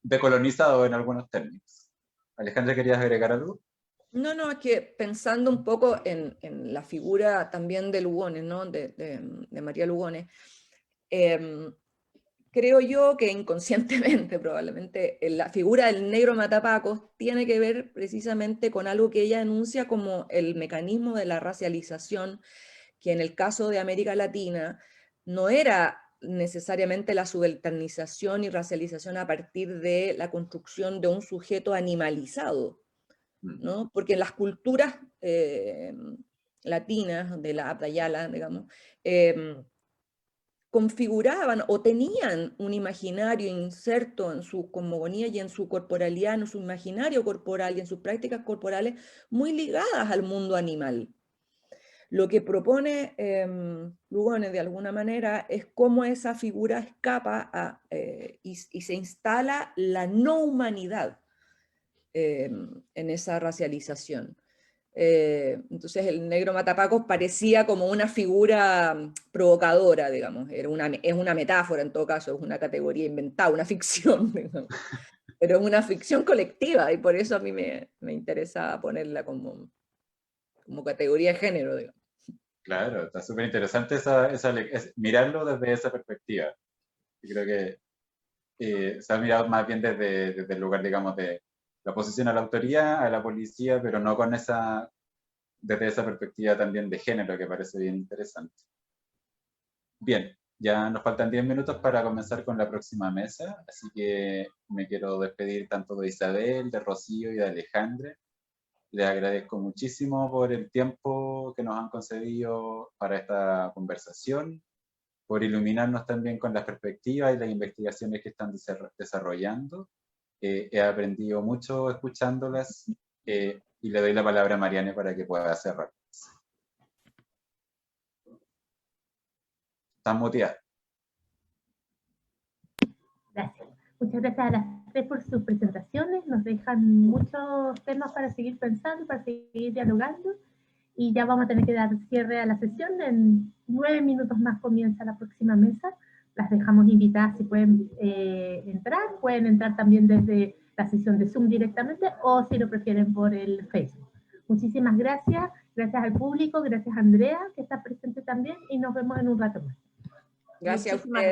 decolonizado en algunos términos. Alejandra, ¿querías agregar algo? No, es que pensando un poco en la figura también de Lugones, ¿no? de María Lugones, creo yo que inconscientemente probablemente la figura del negro matapacos tiene que ver precisamente con algo que ella enuncia como el mecanismo de la racialización, que en el caso de América Latina no era necesariamente la subalternización y racialización a partir de la construcción de un sujeto animalizado, ¿no? Porque en las culturas latinas, de la Abdayala, digamos, configuraban o tenían un imaginario inserto en su cosmogonía y en su corporalidad, en su imaginario corporal y en sus prácticas corporales muy ligadas al mundo animal. Lo que propone Lugones de alguna manera es cómo esa figura escapa y se instala la no humanidad en esa racialización. Entonces el negro matapacos parecía como una figura provocadora, digamos, es una metáfora en todo caso, es una categoría inventada, una ficción, digamos. Pero es una ficción colectiva y por eso a mí me interesa ponerla como categoría de género, digamos. Claro, está súper interesante mirarlo desde esa perspectiva. Yo creo que se ha mirado más bien desde el lugar, digamos, de la oposición a la autoría, a la policía, pero no con desde esa perspectiva también de género, que parece bien interesante. Bien, ya nos faltan 10 minutos para comenzar con la próxima mesa, así que me quiero despedir tanto de Isabel, de Rocío y de Alejandra. Les agradezco muchísimo por el tiempo que nos han concedido para esta conversación, por iluminarnos también con las perspectivas y las investigaciones que están desarrollando. He aprendido mucho escuchándolas y le doy la palabra a Mariane para que pueda cerrar. Están muteadas. Gracias. Muchas gracias a las tres por sus presentaciones. Nos dejan muchos temas para seguir pensando, para seguir dialogando. Y ya vamos a tener que dar cierre a la sesión. En 9 minutos más comienza la próxima mesa. Las dejamos invitadas si pueden entrar. Pueden entrar también desde la sesión de Zoom directamente o si lo prefieren por el Facebook. Muchísimas gracias. Gracias al público. Gracias a Andrea, que está presente también. Y nos vemos en un rato más. Gracias a ustedes.